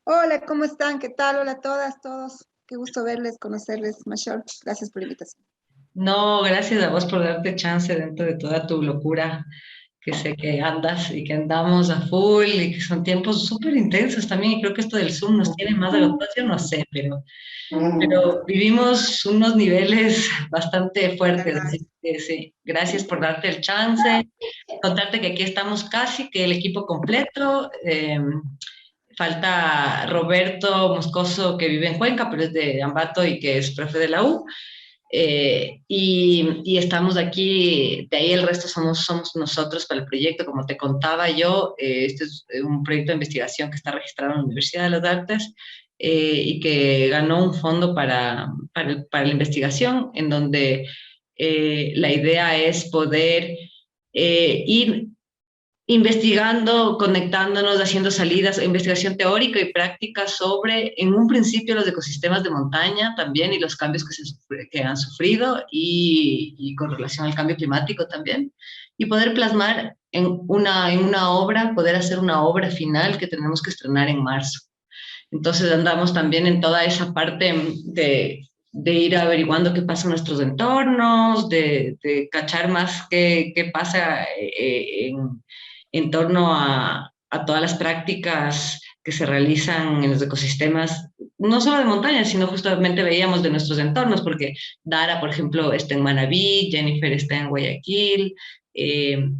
Hola, ¿cómo están? ¿Qué tal? Hola a todas, todos. Qué gusto verles, conocerles, Mashal. Gracias por la invitación. No, gracias a vos por darte chance dentro de toda tu locura, que sé que andas y que andamos a full y que son tiempos súper intensos también. Y creo que esto del Zoom nos tiene más agotados, yo no sé, pero vivimos unos niveles bastante fuertes. Carnal. Así que sí, gracias por darte el chance. Contarte que aquí estamos casi que el equipo completo. Falta Roberto Moscoso, que vive en Cuenca, pero es de Ambato y que es profe de la U. Y estamos aquí, de ahí el resto somos nosotros para el proyecto. Como te contaba yo, este es un proyecto de investigación que está registrado en la Universidad de las Artes y que ganó un fondo para la investigación, en donde la idea es poder ir investigando, conectándonos, haciendo salidas, investigación teórica y práctica sobre, en un principio, los ecosistemas de montaña también y los cambios que han sufrido y con relación al cambio climático también, y poder plasmar en una obra, poder hacer una obra final que tenemos que estrenar en marzo. Entonces andamos también en toda esa parte de ir averiguando qué pasa en nuestros entornos, de cachar más qué pasa en torno a todas las prácticas que se realizan en los ecosistemas, no solo de montaña, sino justamente veíamos de nuestros entornos, porque Dara, por ejemplo, está en Manabí, Jennifer está en Guayaquil, eh,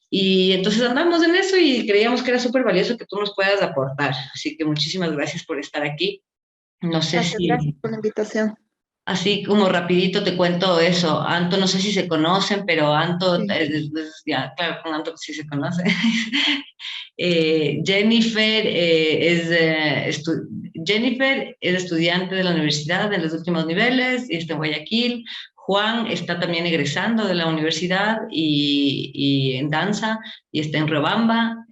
y entonces andamos en eso y creíamos que era súper valioso que tú nos puedas aportar. Así que muchísimas gracias por estar aquí. No sé Gracias, gracias si por la invitación. así como rapidito te cuento eso. Anto, no sé si se conocen, pero Anto, Sí. ya, claro, con Anto sí se conoce. Jennifer, Jennifer es estudiante de la universidad en los últimos niveles y está en Guayaquil. Juan está también egresando de la universidad y en danza y está en Robamba.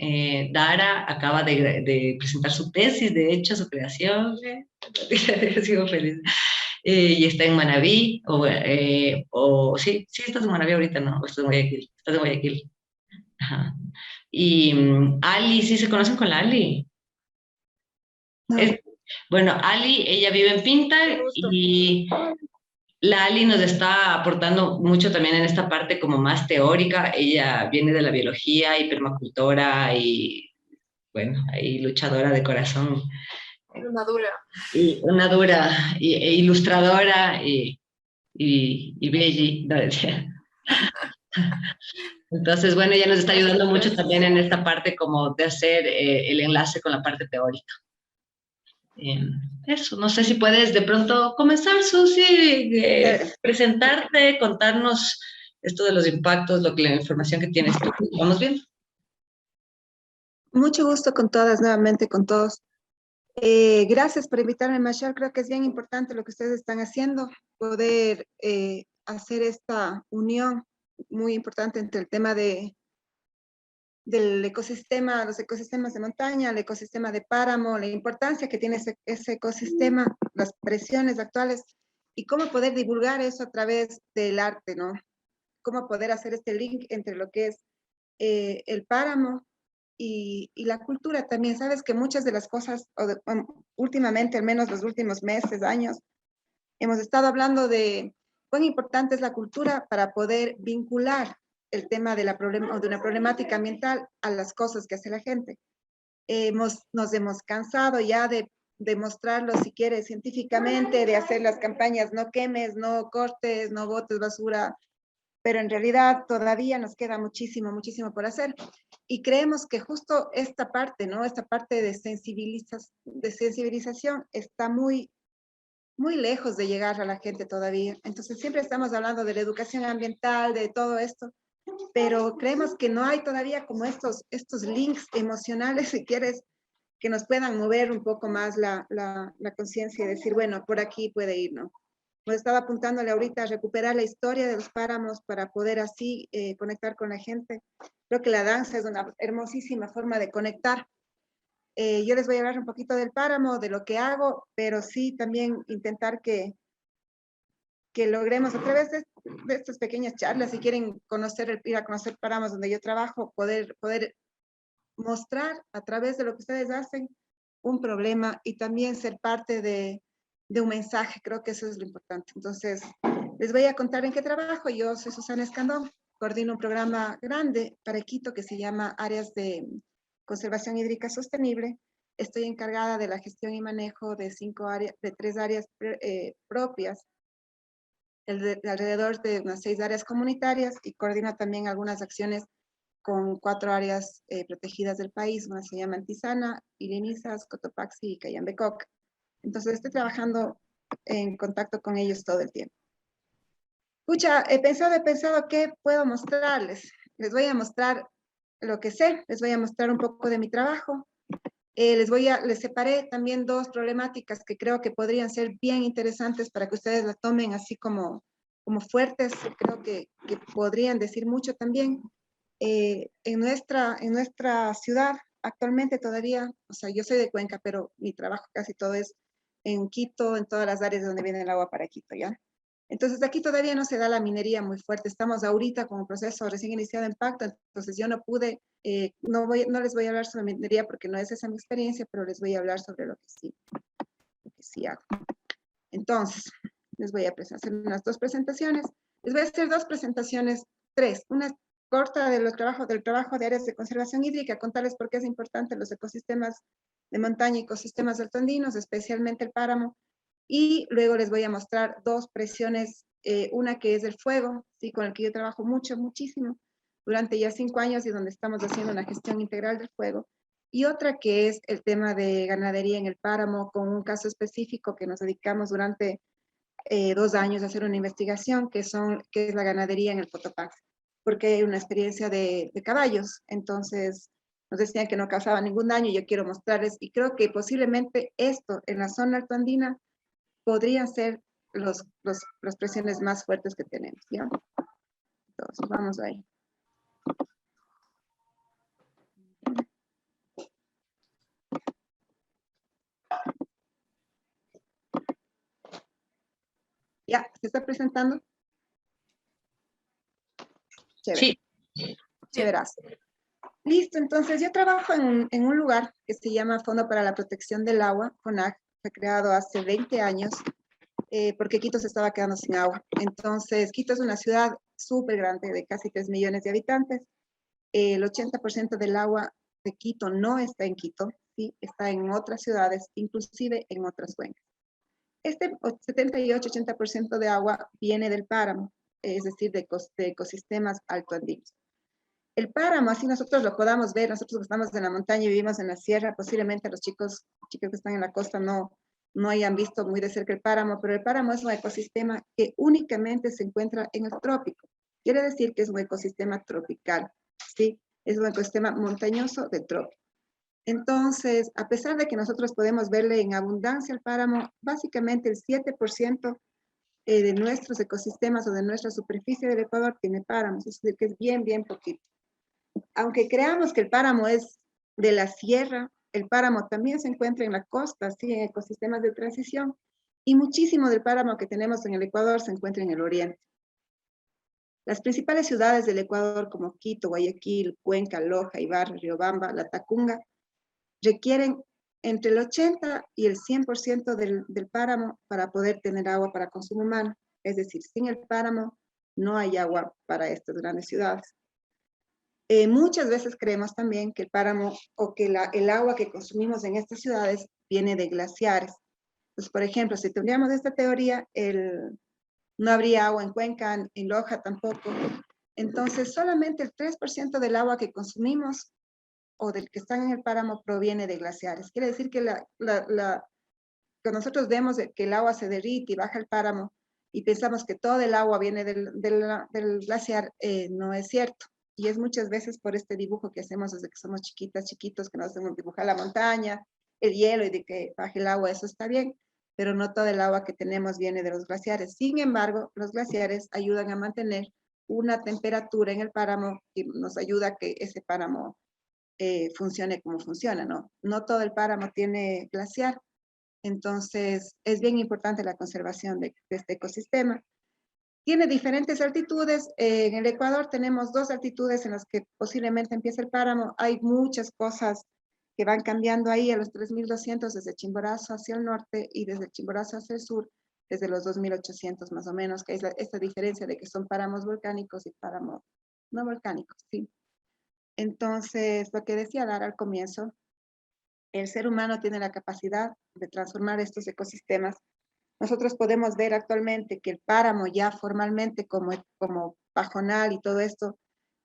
Dara acaba de presentar su tesis, de hecho, su creación. Sigo feliz. Y está en Manabí, o sí, sí, estás en Manabí ahorita, ¿no? O estás en Guayaquil. Estás en Guayaquil. Ajá. Y Ali, sí se conocen con la Ali. No, Es, bueno, Ali, ella vive en Pinta qué gusto. y la Ali nos está aportando mucho también en esta parte como más teórica. Ella viene de la biología y permacultora y, bueno, ahí luchadora de corazón. Una dura. Y una dura e ilustradora y belli. No, decía. Entonces, bueno, ella nos está Gracias, ayudando mucho gracias. también en esta parte como de hacer el enlace con la parte teórica. Eh, Eso, no sé si puedes de pronto comenzar, Susi, Eh, presentarte, contarnos esto de los impactos, la información que tienes tú. ¿Vamos bien? Mucho gusto con todas, nuevamente con todos. Gracias por invitarme, Mashal. Creo que es bien importante lo que ustedes están haciendo, poder hacer esta unión muy importante entre el tema del ecosistema, los ecosistemas de montaña, el ecosistema de páramo, la importancia que tiene ese ecosistema, las presiones actuales y cómo poder divulgar eso a través del arte, ¿no? Cómo poder hacer este link entre lo que es el páramo y la cultura también. Sabes que muchas de las cosas, últimamente, al menos los últimos meses, años, hemos estado hablando de cuán importante es la cultura para poder vincular el tema de, de una problemática ambiental a las cosas que hace la gente. Nos hemos cansado ya de demostrarlo, si quieres, científicamente, de hacer las campañas no quemes, no cortes, no botes basura, pero en realidad todavía nos queda muchísimo, muchísimo por hacer. Y creemos que justo esta parte, ¿no? Esta parte de sensibilización está muy, muy lejos de llegar a la gente todavía. Entonces siempre estamos hablando de la educación ambiental, de todo esto, pero creemos que no hay todavía como estos links emocionales, si quieres, que nos puedan mover un poco más la conciencia y decir, bueno, por aquí puede ir, ¿no? Pues estaba apuntándole ahorita a recuperar la historia de los páramos para poder así conectar con la gente. Creo que la danza es una hermosísima forma de conectar. Yo les voy a hablar un poquito del páramo, de lo que hago, pero sí también intentar que logremos a través de estas pequeñas charlas, si quieren conocer, ir a conocer páramos donde yo trabajo, poder mostrar a través de lo que ustedes hacen un problema y también ser parte de un mensaje. Creo que eso es lo importante. Entonces, les voy a contar en qué trabajo. Yo soy Susana Escandón, coordino un programa grande para Quito que se llama Áreas de Conservación Hídrica Sostenible. Estoy encargada de la gestión y manejo de 3 áreas propias, alrededor de unas 6 áreas comunitarias, y coordino también algunas acciones con 4 áreas protegidas del país. Una se llama Antizana, Ilinizas, Cotopaxi y Cayambecoc. Entonces estoy trabajando en contacto con ellos todo el tiempo. Escucha, he pensado qué puedo mostrarles. Les voy a mostrar lo que sé, les voy a mostrar un poco de mi trabajo. Les separé también 2 problemáticas que creo que podrían ser bien interesantes para que ustedes las tomen así como fuertes. Creo que podrían decir mucho también. En nuestra ciudad, actualmente todavía, o sea, yo soy de Cuenca, pero mi trabajo casi todo es en Quito, en todas las áreas donde viene el agua para Quito, ¿ya? Entonces, aquí todavía no se da la minería muy fuerte. Estamos ahorita con un proceso recién iniciado en Pacto, entonces yo no pude, no les voy a hablar sobre minería porque no es esa mi experiencia, pero les voy a hablar sobre lo que sí hago. Entonces, les voy a hacer unas 2 presentaciones. Les voy a hacer 2 presentaciones, 3. Una corta del trabajo de áreas de conservación hídrica, contarles por qué es importante los ecosistemas de montaña y ecosistemas altoandinos, especialmente el páramo. Y luego les voy a mostrar 2 presiones, una que es el fuego, ¿sí? Con el que yo trabajo muchísimo, durante ya 5 años y donde estamos haciendo una gestión integral del fuego. Y otra que es el tema de ganadería en el páramo, con un caso específico que nos dedicamos durante 2 años a hacer una investigación, que es la ganadería en el Cotopaxi, porque hay una experiencia de caballos. Entonces nos decían que no causaba ningún daño, y yo quiero mostrarles, y creo que posiblemente esto en la zona altoandina podrían ser las presiones más fuertes que tenemos, ¿ya? Entonces, vamos ahí. ¿Ya? ¿Se está presentando? Chévere. Sí. Chéverazo. Listo, entonces yo trabajo en un lugar que se llama Fondo para la Protección del Agua, FONAC. Fue creado hace 20 años porque Quito se estaba quedando sin agua. Entonces, Quito es una ciudad súper grande de casi 3 millones de habitantes. El 80% del agua de Quito no está en Quito, ¿sí? Está en otras ciudades, inclusive en otras cuencas. Este 78-80% de agua viene del páramo, es decir, de ecosistemas altoandinos. El páramo, así nosotros lo podamos ver, nosotros que estamos en la montaña y vivimos en la sierra, posiblemente los chicos que están en la costa no hayan visto muy de cerca el páramo, pero el páramo es un ecosistema que únicamente se encuentra en el trópico. Quiere decir que es un ecosistema tropical, ¿sí? Es un ecosistema montañoso de trópico. Entonces, a pesar de que nosotros podemos verle en abundancia al páramo, básicamente el 7% de nuestros ecosistemas o de nuestra superficie del Ecuador tiene páramos, es decir, que es bien poquito. Aunque creamos que el páramo es de la sierra, el páramo también se encuentra en la costa, ¿sí? En ecosistemas de transición, y muchísimo del páramo que tenemos en el Ecuador se encuentra en el oriente. Las principales ciudades del Ecuador como Quito, Guayaquil, Cuenca, Loja, Ibarra, Riobamba, La Tacunga, requieren entre el 80 y el 100% del páramo para poder tener agua para consumo humano. Es decir, sin el páramo no hay agua para estas grandes ciudades. Muchas veces creemos también que el páramo o que el agua que consumimos en estas ciudades viene de glaciares. Pues, por ejemplo, si tuviéramos esta teoría, no habría agua en Cuenca, en Loja tampoco. Entonces, solamente el 3% del agua que consumimos o del que están en el páramo proviene de glaciares. Quiere decir que que nosotros vemos que el agua se derrite y baja el páramo y pensamos que todo el agua viene del glaciar, no es cierto. Y es muchas veces por este dibujo que hacemos desde que somos chiquitos, que nos hacemos dibujar la montaña, el hielo y de que baje el agua, eso está bien, pero no todo el agua que tenemos viene de los glaciares. Sin embargo, los glaciares ayudan a mantener una temperatura en el páramo que nos ayuda a que ese páramo funcione como funciona, ¿no? No todo el páramo tiene glaciar, entonces es bien importante la conservación de este ecosistema. Tiene diferentes altitudes. En el Ecuador tenemos 2 altitudes en las que posiblemente empieza el páramo. Hay muchas cosas que van cambiando ahí a los 3.200 desde Chimborazo hacia el norte y desde Chimborazo hacia el sur, desde los 2.800 más o menos, que es esta diferencia de que son páramos volcánicos y páramos no volcánicos, ¿sí? Entonces, lo que decía Lara al comienzo, el ser humano tiene la capacidad de transformar estos ecosistemas. Nosotros podemos ver actualmente que el páramo ya formalmente como pajonal y todo esto,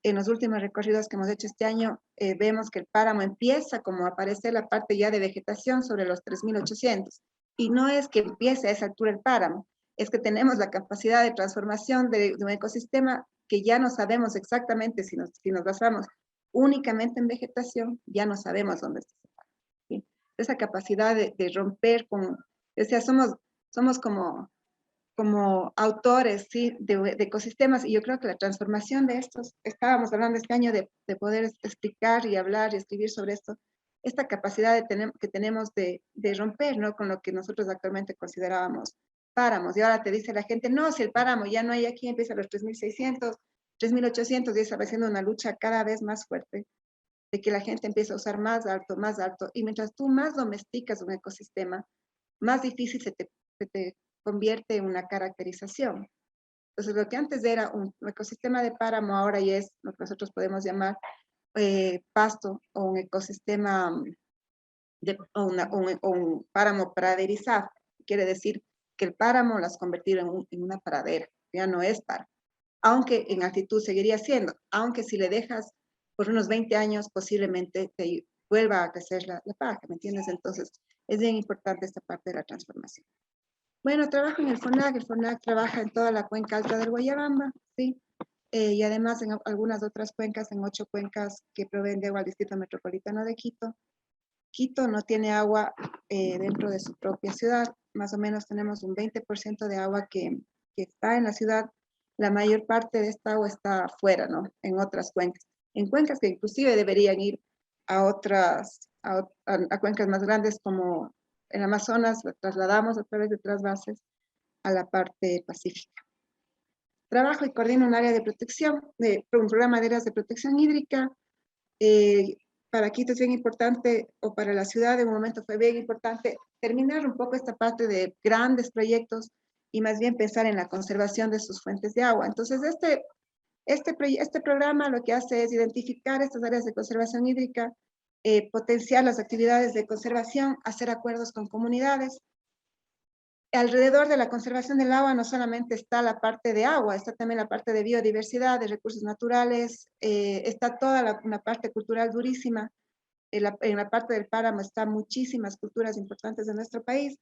en los últimos recorridos que hemos hecho este año, vemos que el páramo empieza como a aparecer la parte ya de vegetación sobre los 3.800. Y no es que empiece a esa altura el páramo, es que tenemos la capacidad de transformación de un ecosistema que ya no sabemos exactamente si nos basamos únicamente en vegetación, ya no sabemos dónde está. ¿Sí? Esa capacidad de romper con, o sea, somos como autores, ¿sí? de ecosistemas, y yo creo que la transformación de estos, estábamos hablando este año de poder explicar y hablar y escribir sobre esto, esta capacidad que tenemos de romper, ¿no? Con lo que nosotros actualmente considerábamos páramos, y ahora te dice la gente, no, si el páramo ya no hay aquí, empieza a los 3.600, 3.800, y está haciendo una lucha cada vez más fuerte de que la gente empiece a usar más alto, y mientras tú más domesticas un ecosistema, más difícil se te convierte en una caracterización. Entonces, lo que antes era un ecosistema de páramo, ahora ya es lo que nosotros podemos llamar pasto o un ecosistema o un páramo praderizado. Quiere decir que el páramo lo has convertido en una pradera, ya no es páramo. Aunque en altitud seguiría siendo, aunque si le dejas por unos 20 años, posiblemente te vuelva a crecer la paja, ¿me entiendes? Entonces, es bien importante esta parte de la transformación. Bueno, trabajo en el FONAC trabaja en toda la cuenca alta del Guayabamba, ¿sí? Y además en algunas otras cuencas, en 8 cuencas que proveen de agua al Distrito Metropolitano de Quito. Quito no tiene agua dentro de su propia ciudad, más o menos tenemos un 20% de agua que está en la ciudad, la mayor parte de esta agua está afuera, ¿no? En otras cuencas, en cuencas que inclusive deberían ir a otras, a cuencas más grandes como el Amazonas, la trasladamos a través de trasvases a la parte pacífica. Trabajo y coordino un área de protección, un programa de áreas de protección hídrica. Para Quito es bien importante, o para la ciudad de un momento fue bien importante, terminar un poco esta parte de grandes proyectos y más bien pensar en la conservación de sus fuentes de agua. Entonces, este programa lo que hace es identificar estas áreas de conservación hídrica, potenciar las actividades de conservación, hacer acuerdos con comunidades. Alrededor de la conservación del agua no solamente está la parte de agua, está también la parte de biodiversidad, de recursos naturales, está toda una parte cultural durísima. En la parte del páramo están muchísimas culturas importantes de nuestro país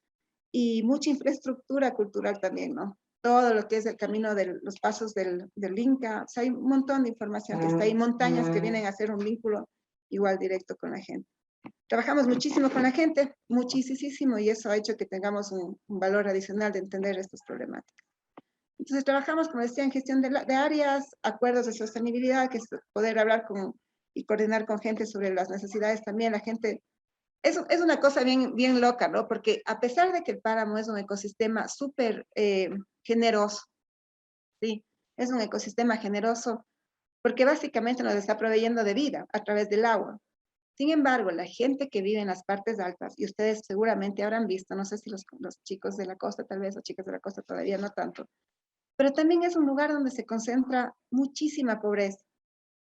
y mucha infraestructura cultural también, ¿no? Todo lo que es el camino de los pasos del Inca, o sea, hay un montón de información que está ahí, montañas que vienen a hacer un vínculo igual directo con la gente. Trabajamos muchísimo con la gente, muchísimo, y eso ha hecho que tengamos un valor adicional de entender estas problemáticas. Entonces trabajamos, como decía, en gestión de áreas, acuerdos de sostenibilidad, que es poder hablar y coordinar con gente sobre las necesidades también. La gente, es una cosa bien loca, ¿no? Porque a pesar de que el páramo es un ecosistema súper generoso, ¿sí? Es un ecosistema generoso porque básicamente nos está proveyendo de vida a través del agua. Sin embargo, la gente que vive en las partes altas, y ustedes seguramente habrán visto, no sé si los chicos de la costa tal vez, o chicas de la costa todavía no tanto, pero también es un lugar donde se concentra muchísima pobreza,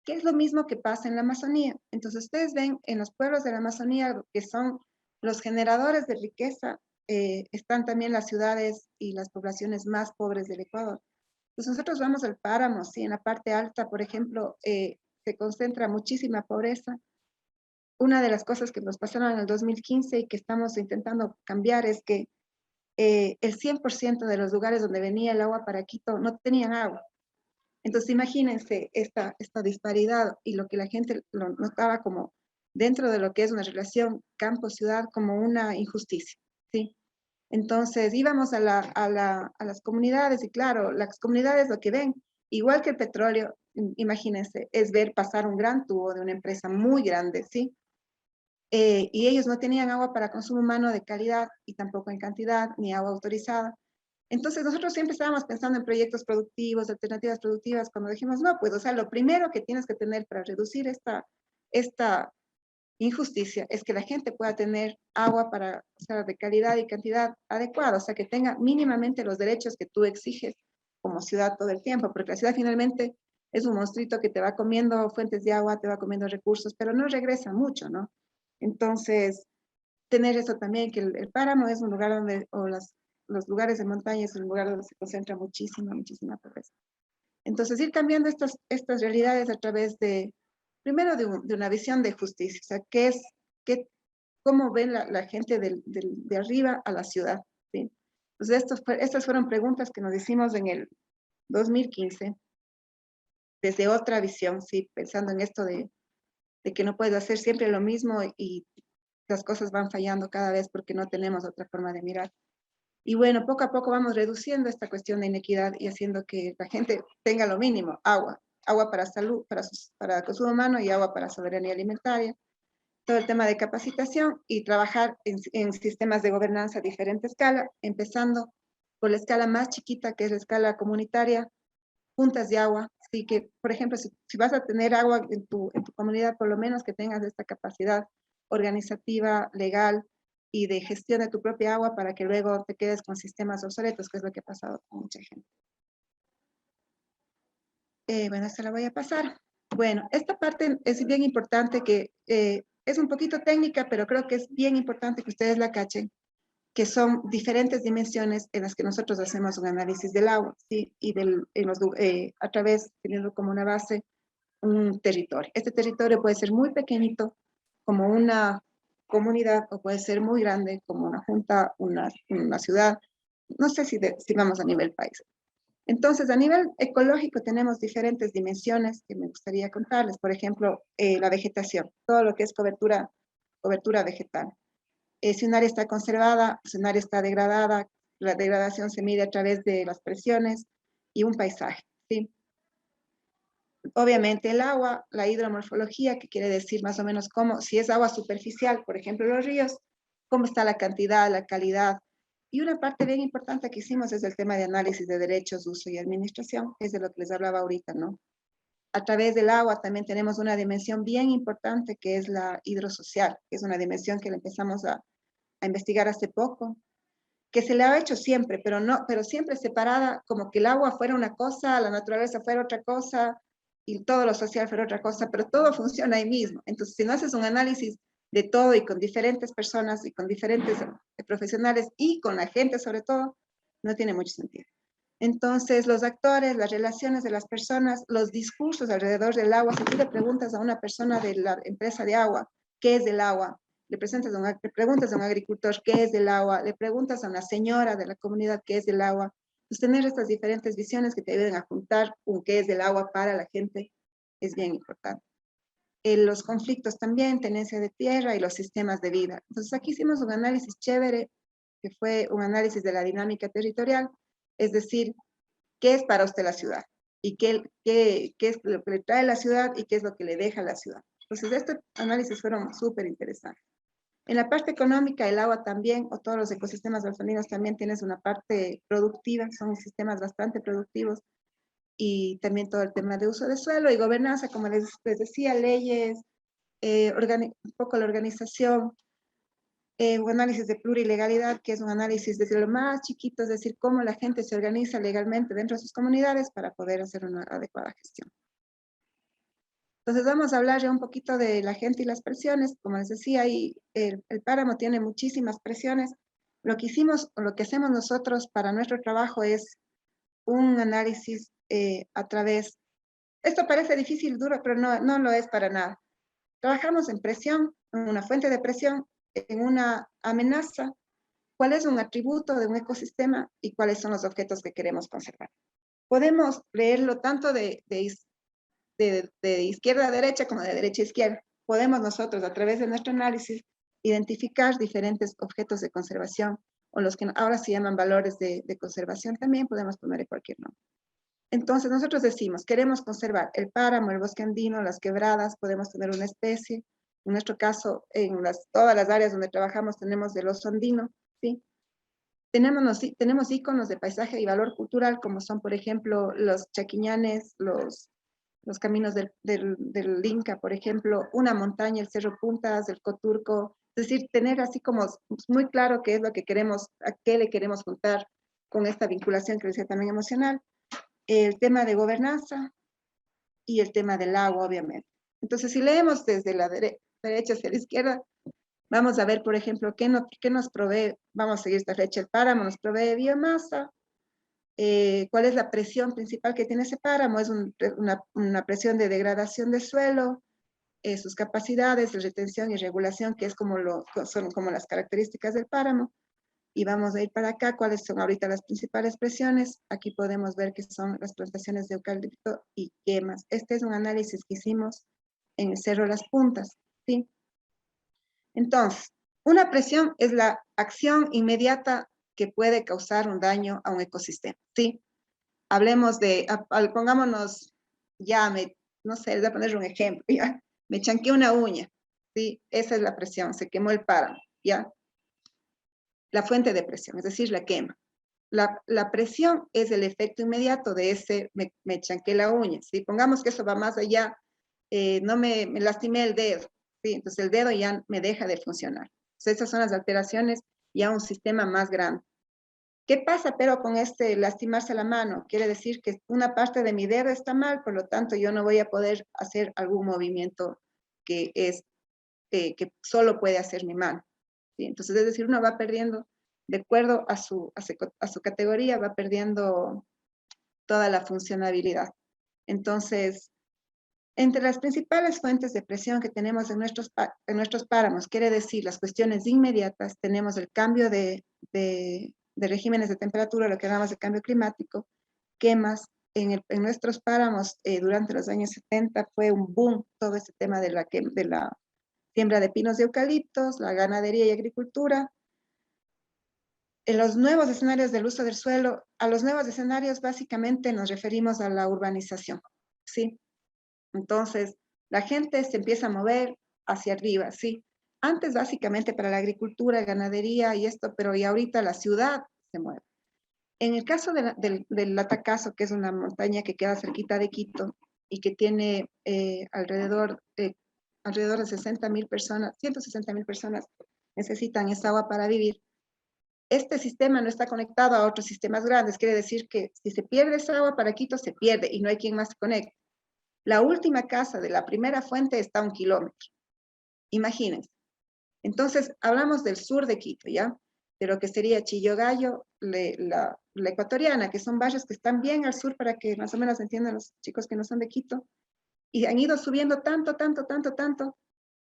que es lo mismo que pasa en la Amazonía. Entonces ustedes ven en los pueblos de la Amazonía, que son los generadores de riqueza, están también las ciudades y las poblaciones más pobres del Ecuador. Entonces nosotros vamos al páramo, sí, en la parte alta, por ejemplo, se concentra muchísima pobreza. Una de las cosas que nos pasaron en el 2015 y que estamos intentando cambiar es que el 100% de los lugares donde venía el agua para Quito no tenían agua. Entonces imagínense esta disparidad y lo que la gente lo notaba como dentro de lo que es una relación campo-ciudad como una injusticia, ¿sí? Entonces íbamos a las comunidades y claro, las comunidades lo que ven, igual que el petróleo, imagínense, es ver pasar un gran tubo de una empresa muy grande, ¿sí? Y ellos no tenían agua para consumo humano de calidad y tampoco en cantidad, ni agua autorizada. Entonces nosotros siempre estábamos pensando en proyectos productivos, alternativas productivas, cuando dijimos, no, pues, o sea, lo primero que tienes que tener para reducir esta injusticia es que la gente pueda tener agua para, o sea, de calidad y cantidad adecuada, o sea, que tenga mínimamente los derechos que tú exiges como ciudad todo el tiempo, porque la ciudad finalmente es un monstruito que te va comiendo fuentes de agua, te va comiendo recursos, pero no regresa mucho, ¿no? Entonces, tener eso también, que el páramo es un lugar donde, o los lugares de montaña es un lugar donde se concentra muchísima pobreza. Entonces, ir cambiando estas realidades a través de, primero, de una visión de justicia, o sea, cómo ve la gente de arriba a la ciudad, ¿sí? Entonces, estas fueron preguntas que nos hicimos en el 2015, desde otra visión, ¿sí? Pensando en esto de que no puedes hacer siempre lo mismo y las cosas van fallando cada vez porque no tenemos otra forma de mirar. Y bueno, poco a poco vamos reduciendo esta cuestión de inequidad y haciendo que la gente tenga lo mínimo, agua para salud, para consumo humano y agua para soberanía alimentaria. Todo el tema de capacitación y trabajar en sistemas de gobernanza a diferente escala, empezando por la escala más chiquita, que es la escala comunitaria, juntas de agua. Así que, por ejemplo, si vas a tener agua en tu comunidad, por lo menos que tengas esta capacidad organizativa, legal y de gestión de tu propia agua para que luego te quedes con sistemas obsoletos, que es lo que ha pasado con mucha gente. Bueno, esta la voy a pasar. Bueno, esta parte es bien importante que es un poquito técnica, pero creo que es bien importante que ustedes la cachen, que son diferentes dimensiones en las que nosotros hacemos un análisis del agua, ¿sí? Y a través, teniendo como una base, un territorio. Este territorio puede ser muy pequeñito, como una comunidad, o puede ser muy grande, como una junta, una ciudad. No sé si vamos a nivel país. Entonces, a nivel ecológico tenemos diferentes dimensiones que me gustaría contarles. Por ejemplo, la vegetación, todo lo que es cobertura vegetal. Si un área está conservada, si un área está degradada, la degradación se mide a través de las presiones y un paisaje, ¿sí? Obviamente el agua, la hidromorfología, que quiere decir más o menos cómo, si es agua superficial, por ejemplo los ríos, cómo está la cantidad, la calidad. Y una parte bien importante que hicimos es el tema de análisis de derechos, uso y administración, es de lo que les hablaba ahorita, ¿no? A través del agua también tenemos una dimensión bien importante que es la hidrosocial, que es una dimensión que empezamos a investigar hace poco, que se le ha hecho siempre, pero siempre separada, como que el agua fuera una cosa, la naturaleza fuera otra cosa, y todo lo social fuera otra cosa, pero todo funciona ahí mismo. Entonces, si no haces un análisis de todo y con diferentes personas y con diferentes profesionales y con la gente sobre todo, no tiene mucho sentido. Entonces, los actores, las relaciones de las personas, los discursos alrededor del agua, si tú le preguntas a una persona de la empresa de agua, ¿qué es el agua? Le preguntas a un agricultor qué es el agua, le preguntas a una señora de la comunidad qué es el agua. Pues tener estas diferentes visiones que te ayuden a juntar un qué es el agua para la gente es bien importante. Los conflictos también, tenencia de tierra y los sistemas de vida. Entonces aquí hicimos un análisis chévere, que fue un análisis de la dinámica territorial, es decir, qué es para usted la ciudad y qué es lo que le trae la ciudad y qué es lo que le deja la ciudad. Entonces estos análisis fueron súper interesantes. En la parte económica, el agua también, o todos los ecosistemas alfalinos también tienes una parte productiva, son sistemas bastante productivos, y también todo el tema de uso de suelo y gobernanza, como les decía, leyes, un poco la organización, un análisis de plurilegalidad, que es un análisis desde lo más chiquito, es decir, cómo la gente se organiza legalmente dentro de sus comunidades para poder hacer una adecuada gestión. Entonces vamos a hablar ya un poquito de la gente y las presiones. Como les decía, ahí el páramo tiene muchísimas presiones. Lo que hicimos, o lo que hacemos nosotros para nuestro trabajo es un análisis a través, esto parece difícil, duro, pero no lo es para nada. Trabajamos en presión, en una fuente de presión, en una amenaza, cuál es un atributo de un ecosistema y cuáles son los objetos que queremos conservar. Podemos leerlo tanto de izquierda a derecha como de derecha a izquierda. Podemos nosotros, a través de nuestro análisis, identificar diferentes objetos de conservación, o los que ahora se llaman valores de conservación, también podemos ponerle cualquier nombre. Entonces, nosotros decimos, queremos conservar el páramo, el bosque andino, las quebradas, podemos tener una especie. En nuestro caso, en todas las áreas donde trabajamos tenemos el oso andino, ¿sí? Tenemos íconos de paisaje y valor cultural, como son, por ejemplo, los chaquiñanes, los los caminos del Inca, por ejemplo, una montaña, el Cerro Puntas, el Coturco, es decir, tener así como muy claro qué es lo que queremos, a qué le queremos juntar con esta vinculación que decía también emocional, el tema de gobernanza y el tema del agua, obviamente. Entonces, si leemos desde la derecha hacia la izquierda, vamos a ver, por ejemplo, qué nos provee, vamos a seguir esta flecha, el páramo nos provee biomasa, cuál es la presión principal que tiene ese páramo, es una presión de degradación del suelo, sus capacidades de retención y regulación, que es son como las características del páramo. Y vamos a ir para acá, cuáles son ahorita las principales presiones. Aquí podemos ver que son las plantaciones de eucalipto y quemas. Este es un análisis que hicimos en el Cerro Las Puntas, ¿sí? Entonces, una presión es la acción inmediata que puede causar un daño a un ecosistema, ¿sí? Hablemos pongámonos, no sé, les voy a poner un ejemplo, ¿ya? Me chanqueé una uña, ¿sí? Esa es la presión, se quemó el páramo, ¿ya? La fuente de presión, es decir, la quema. La presión es el efecto inmediato de me chanqué la uña, ¿sí? Pongamos que eso va más allá, no me lastimé el dedo, ¿sí? Entonces el dedo ya me deja de funcionar. Entonces esas son las alteraciones ya a un sistema más grande. ¿Qué pasa pero con lastimarse la mano? Quiere decir que una parte de mi dedo está mal, por lo tanto yo no voy a poder hacer algún movimiento que solo puede hacer mi mano, ¿sí? Entonces, es decir, uno va perdiendo, de acuerdo a su categoría, va perdiendo toda la funcionabilidad. Entonces, entre las principales fuentes de presión que tenemos en nuestros páramos, quiere decir las cuestiones inmediatas, tenemos el cambio de regímenes de temperatura, lo que llamamos de cambio climático, quemas. En nuestros páramos, durante los años 70 fue un boom todo este tema de la siembra de pinos y eucaliptos, la ganadería y agricultura. En los nuevos escenarios del uso del suelo, a los nuevos escenarios básicamente nos referimos a la urbanización, ¿sí? Entonces, la gente se empieza a mover hacia arriba, ¿sí? Antes básicamente para la agricultura, ganadería y esto, pero y ahorita la ciudad se mueve. En el caso del Latacazo, que es una montaña que queda cerquita de Quito y que tiene alrededor de 60.000 personas, 160.000 personas necesitan esa agua para vivir. Este sistema no está conectado a otros sistemas grandes, quiere decir que si se pierde esa agua para Quito, se pierde y no hay quien más se conecte. La última casa de la primera fuente está a 1 kilómetro. Imagínense. Entonces, hablamos del sur de Quito, ¿ya? De lo que sería Chillogallo, la Ecuatoriana, que son barrios que están bien al sur para que más o menos entiendan los chicos que no son de Quito, y han ido subiendo tanto,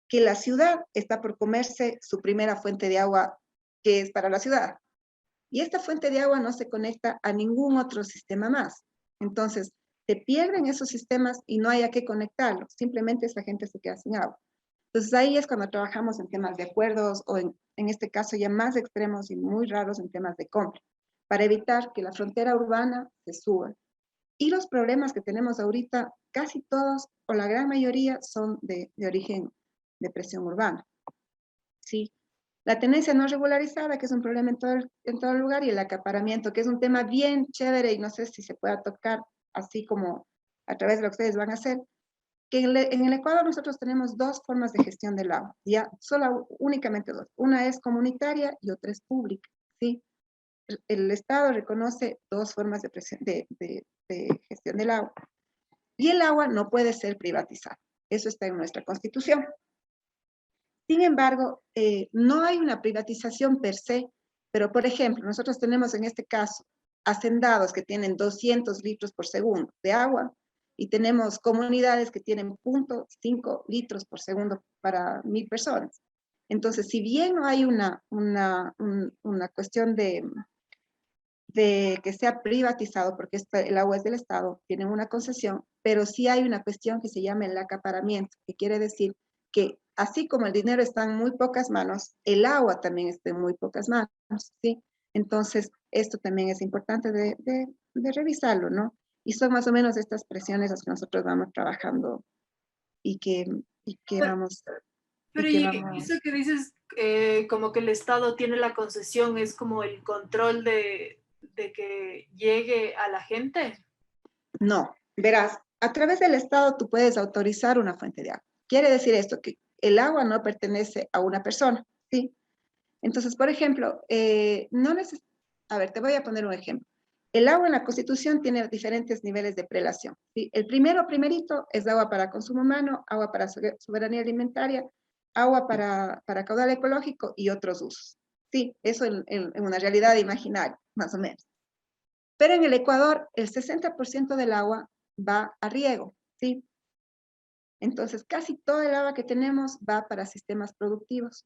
que la ciudad está por comerse su primera fuente de agua, que es para la ciudad. Y esta fuente de agua no se conecta a ningún otro sistema más. Entonces, se pierden esos sistemas y no hay a qué conectarlos. Simplemente esa gente se queda sin agua. Entonces, ahí es cuando trabajamos en temas de acuerdos o en este caso ya más extremos y muy raros en temas de compra, para evitar que la frontera urbana se suba. Y los problemas que tenemos ahorita, casi todos o la gran mayoría son de origen de presión urbana. ¿Sí? La tenencia no regularizada, que es un problema en todo lugar, y el acaparamiento, que es un tema bien chévere y no sé si se pueda tocar así como a través de lo que ustedes van a hacer, que en el Ecuador nosotros tenemos dos formas de gestión del agua, ya únicamente dos. Una es comunitaria y otra es pública, ¿sí? El Estado reconoce dos formas de gestión del agua. Y el agua no puede ser privatizada. Eso está en nuestra Constitución. Sin embargo, no hay una privatización per se, pero por ejemplo, nosotros tenemos en este caso hacendados que tienen 200 litros por segundo de agua y tenemos comunidades que tienen 0.5 litros por segundo para 1.000 personas. Entonces, si bien no hay una cuestión de que sea privatizado, porque el agua es del Estado, tienen una concesión, pero sí hay una cuestión que se llama el acaparamiento, que quiere decir que así como el dinero está en muy pocas manos, el agua también está en muy pocas manos, ¿sí? Entonces, esto también es importante de revisarlo, ¿no? Y son más o menos estas presiones las que nosotros vamos trabajando y que Pero, vamos... pero y eso que dices, como que el Estado tiene la concesión, es como el control de que llegue a la gente. No, verás, a través del Estado tú puedes autorizar una fuente de agua. Quiere decir esto, que el agua no pertenece a una persona, ¿sí? Entonces, por ejemplo, a ver, te voy a poner un ejemplo. El agua en la Constitución tiene diferentes niveles de prelación, ¿sí? El primerito es agua para consumo humano, agua para soberanía alimentaria, agua para caudal ecológico y otros usos. Sí, eso en una realidad imaginaria, más o menos. Pero en el Ecuador, el 60% del agua va a riego, ¿sí? Entonces, casi todo el agua que tenemos va para sistemas productivos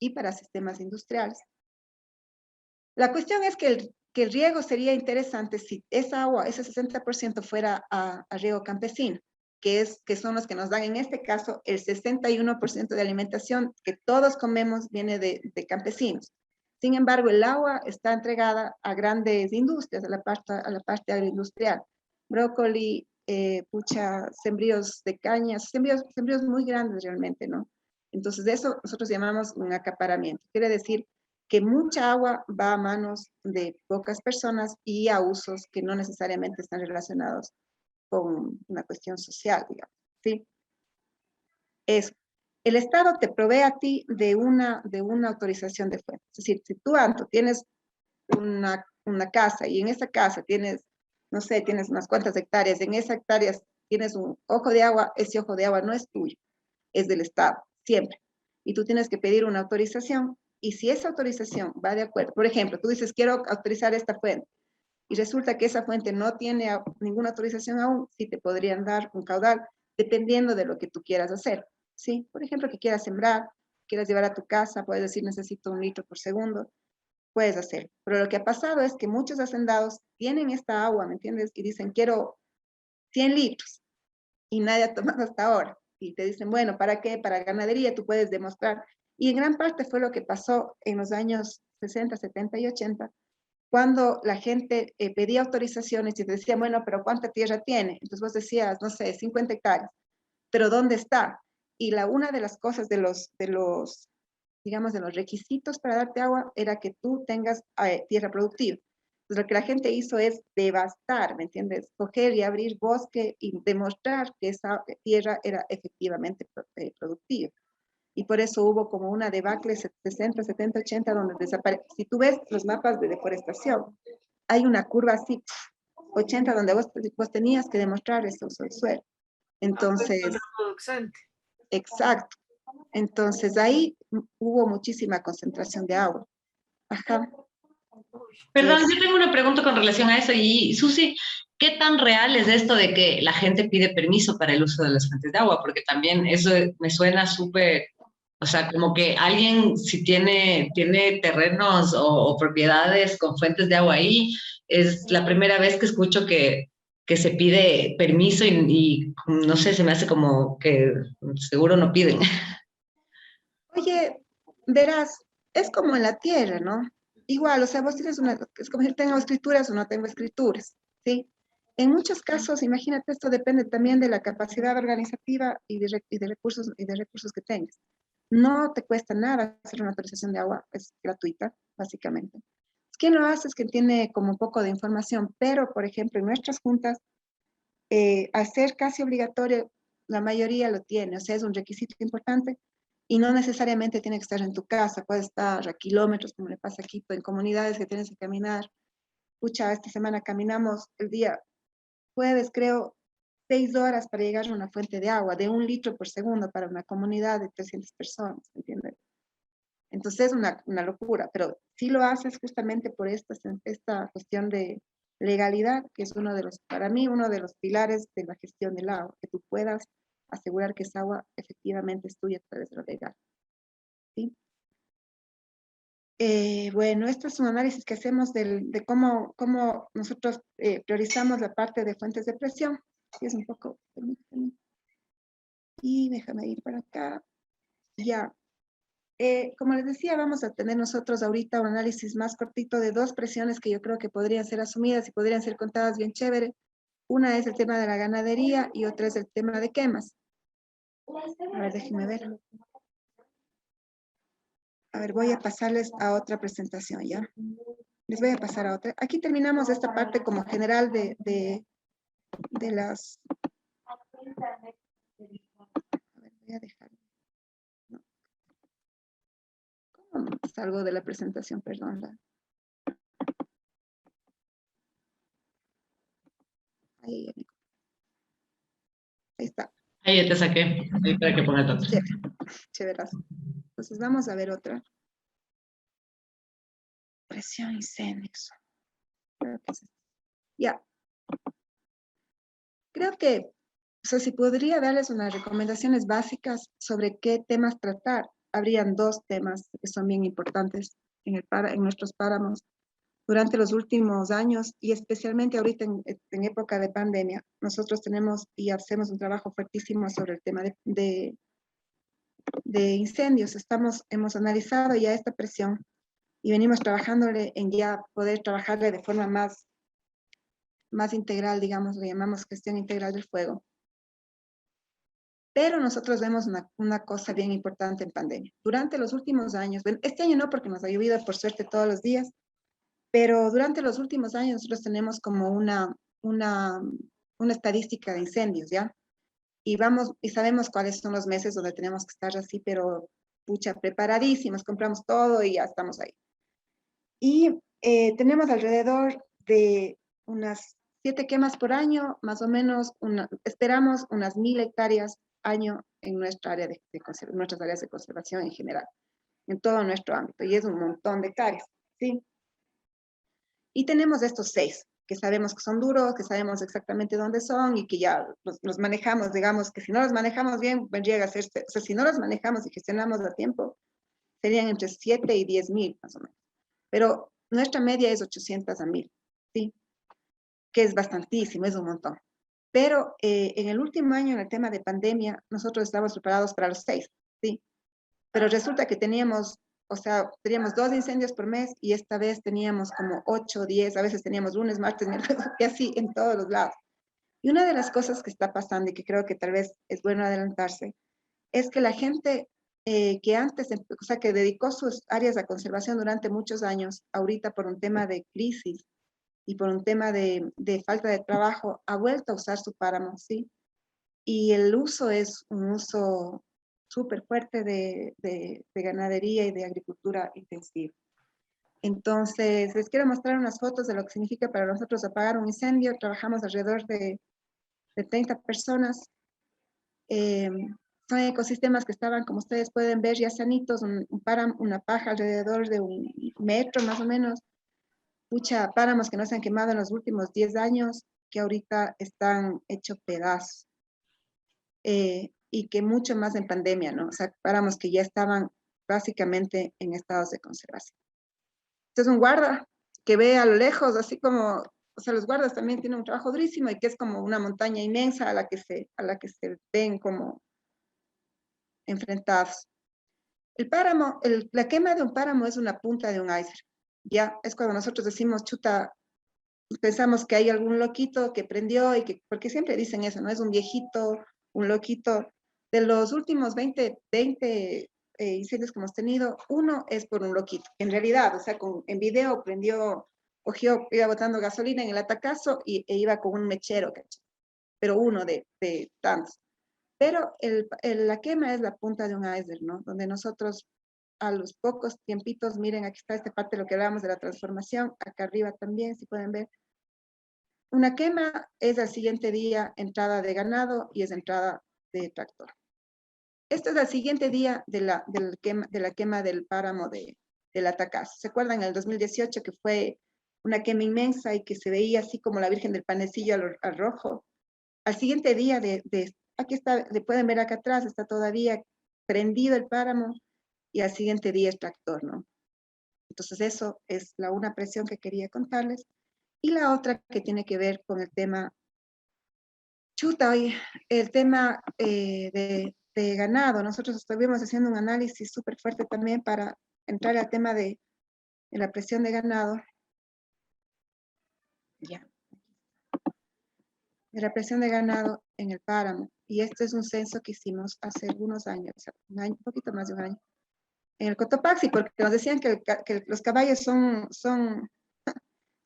y para sistemas industriales. La cuestión es que el riego sería interesante si esa agua, ese 60% fuera a riego campesino, que son los que nos dan, en este caso, el 61% de alimentación que todos comemos viene de campesinos. Sin embargo, el agua está entregada a grandes industrias, a la parte agroindustrial. Brócoli, sembríos de cañas, sembríos muy grandes realmente, ¿no? Entonces, de eso nosotros llamamos un acaparamiento. Quiere decir que mucha agua va a manos de pocas personas y a usos que no necesariamente están relacionados con una cuestión social, digamos, ¿sí? Eso. El Estado te provee a ti de una autorización de fuente. Es decir, si tú, Anto, tienes una casa y en esa casa tienes, no sé, tienes unas cuantas hectáreas, en esas hectáreas tienes un ojo de agua, ese ojo de agua no es tuyo, es del Estado, siempre. Y tú tienes que pedir una autorización, y si esa autorización va de acuerdo, por ejemplo, tú dices, quiero autorizar esta fuente, y resulta que esa fuente no tiene ninguna autorización aún, sí te podrían dar un caudal, dependiendo de lo que tú quieras hacer, ¿sí? Por ejemplo, que quieras sembrar, quieras llevar a tu casa, puedes decir, necesito 1 litro por segundo, puedes hacer. Pero lo que ha pasado es que muchos hacendados tienen esta agua, ¿me entiendes? Y dicen, quiero 100 litros, y nadie ha tomado hasta ahora. Y te dicen, bueno, ¿para qué? Para ganadería, tú puedes demostrar. Y en gran parte fue lo que pasó en los años 60, 70 y 80, cuando la gente pedía autorizaciones y te decía, bueno, pero ¿cuánta tierra tiene? Entonces vos decías, no sé, 50 hectáreas. ¿Pero dónde está? Y una de las cosas digamos, de los requisitos para darte agua era que tú tengas tierra productiva. Entonces, lo que la gente hizo es devastar, ¿me entiendes? Coger y abrir bosque y demostrar que esa tierra era efectivamente productiva. Y por eso hubo como una debacle 60, 70, 80, donde desapareció. Si tú ves los mapas de deforestación, hay una curva así, 80, donde vos tenías que demostrar ese uso del suelo. Entonces, exacto. Entonces ahí hubo muchísima concentración de agua. Ajá. Perdón, yo tengo una pregunta con relación a eso. Y Susi, ¿qué tan real es esto de que la gente pide permiso para el uso de las fuentes de agua? Porque también eso me suena súper, o sea, como que alguien si tiene terrenos o propiedades con fuentes de agua ahí, es la primera vez que escucho que se pide permiso y no sé, se me hace como que seguro no piden. Oye, verás, es como en la tierra, ¿no? Igual, o sea, vos tienes es como si tengo escrituras o no tengo escrituras, ¿sí? En muchos casos, imagínate, esto depende también de la capacidad organizativa y de recursos que tengas. No te cuesta nada hacer una autorización de agua, es gratuita, básicamente. Quien lo hace es quien tiene como un poco de información, pero, por ejemplo, en nuestras juntas, al ser casi obligatorio, la mayoría lo tiene, o sea, es un requisito importante y no necesariamente tiene que estar en tu casa, puede estar a kilómetros, como le pasa aquí, en comunidades que tienes que caminar. Pucha, esta semana caminamos el día jueves, creo, 6 horas para llegar a una fuente de agua de 1 litro por segundo para una comunidad de 300 personas, ¿entiendes? Entonces es una locura, pero si lo haces justamente por esta cuestión de legalidad, que es para mí, uno de los pilares de la gestión del agua, que tú puedas asegurar que esa agua efectivamente es tuya a través de lo legal. ¿Sí? Bueno, esto es un análisis que hacemos de cómo nosotros priorizamos la parte de fuentes de presión. Sí, es un poco, permíteme. Y déjame ir para acá. Ya. Como les decía, vamos a tener nosotros ahorita un análisis más cortito de 2 presiones que yo creo que podrían ser asumidas y podrían ser contadas bien chévere. Una es el tema de la ganadería y otra es el tema de quemas. A ver, déjenme ver. A ver, voy a pasarles a otra presentación, ¿ya? Les voy a pasar a otra. Aquí terminamos esta parte como general de Salgo de la presentación, perdón. Ahí, ahí está. Ahí ya te saqué, ahí para que ponga el dato. Chéverazo. Entonces vamos a ver otra. Presión, incendios. Creo que es esto. Ya. Creo que, o sea, si podría darles unas recomendaciones básicas sobre qué temas tratar, habrían dos temas que son bien importantes en nuestros páramos durante los últimos años y especialmente ahorita en época de pandemia. Nosotros tenemos y hacemos un trabajo fuertísimo sobre el tema de incendios. Hemos analizado ya esta presión y venimos trabajándole en ya poder trabajarle de forma más integral, digamos, le llamamos gestión integral del fuego. Pero nosotros vemos una cosa bien importante en pandemia. Durante los últimos años, este año no porque nos ha llovido por suerte todos los días, pero durante los últimos años nosotros tenemos como una estadística de incendios, ¿ya? Y sabemos cuáles son los meses donde tenemos que estar así, pero pucha, preparadísimos, compramos todo y ya estamos ahí. Y tenemos alrededor de unas 7 quemas por año, más o menos, esperamos unas 1000 hectáreas año en nuestra área nuestras áreas de conservación en general, en todo nuestro ámbito, y es un montón de hectáreas, ¿sí? Y tenemos estos 6, que sabemos que son duros, que sabemos exactamente dónde son y que ya los manejamos, digamos, que si no los manejamos bien, vendría a ser, o sea, si no los manejamos y gestionamos a tiempo, serían entre 7 y 10,000 más o menos. Pero nuestra media es 800 a 1000, ¿sí? Que es bastantísimo, es un montón. Pero en el último año, en el tema de pandemia, nosotros estábamos preparados para los 6, ¿sí? Pero resulta que teníamos 2 incendios por mes y esta vez teníamos como 8, 10, a veces teníamos lunes, martes, miércoles, y así en todos los lados. Y una de las cosas que está pasando y que creo que tal vez es bueno adelantarse, es que la gente que antes, o sea, que dedicó sus áreas a conservación durante muchos años, ahorita por un tema de crisis y por un tema de falta de trabajo, ha vuelto a usar su páramo, ¿sí? Y el uso es un uso súper fuerte de ganadería y de agricultura intensiva. Entonces, les quiero mostrar unas fotos de lo que significa para nosotros apagar un incendio. Trabajamos alrededor de 30 personas. Son ecosistemas que estaban, como ustedes pueden ver, ya sanitos, una paja alrededor de 1 metro más o menos. Mucha páramos que no se han quemado en los últimos 10 años, que ahorita están hechos pedazos. Y que mucho más en pandemia, ¿no? O sea, páramos que ya estaban básicamente en estados de conservación. Este es un guarda que ve a lo lejos, así como, o sea, los guardas también tienen un trabajo durísimo y que es como una montaña inmensa a la que se ven como enfrentados. El páramo, la quema de un páramo es una punta de un iceberg. Ya, es cuando nosotros decimos, chuta, pensamos que hay algún loquito que prendió porque siempre dicen eso, ¿no? Es un viejito, un loquito. De los últimos 20 incendios que hemos tenido, uno es por un loquito. En realidad, o sea, en video cogió, iba botando gasolina en el atacazo e iba con un mechero, ¿cachai? Pero uno de tantos. Pero la quema es la punta de un iceberg, ¿no? Donde nosotros a los pocos tiempitos, miren, aquí está esta parte de lo que hablábamos de la transformación, acá arriba también, si pueden ver. Una quema es al siguiente día entrada de ganado y es entrada de tractor. Esto es al siguiente día de la quema del páramo del Atacazo. ¿Se acuerdan en el 2018 que fue una quema inmensa y que se veía así como la Virgen del Panecillo al rojo? Al siguiente día aquí está, le pueden ver acá atrás, está todavía prendido el páramo y al siguiente día es tractor, ¿no? Entonces eso es una presión que quería contarles. Y la otra que tiene que ver con el tema, el tema de ganado. Nosotros estuvimos haciendo un análisis súper fuerte también para entrar al tema de la presión de ganado. Ya. De la presión de ganado en el páramo. Y este es un censo que hicimos hace algunos años, un poquito más de un año, en el Cotopaxi, porque nos decían que los caballos son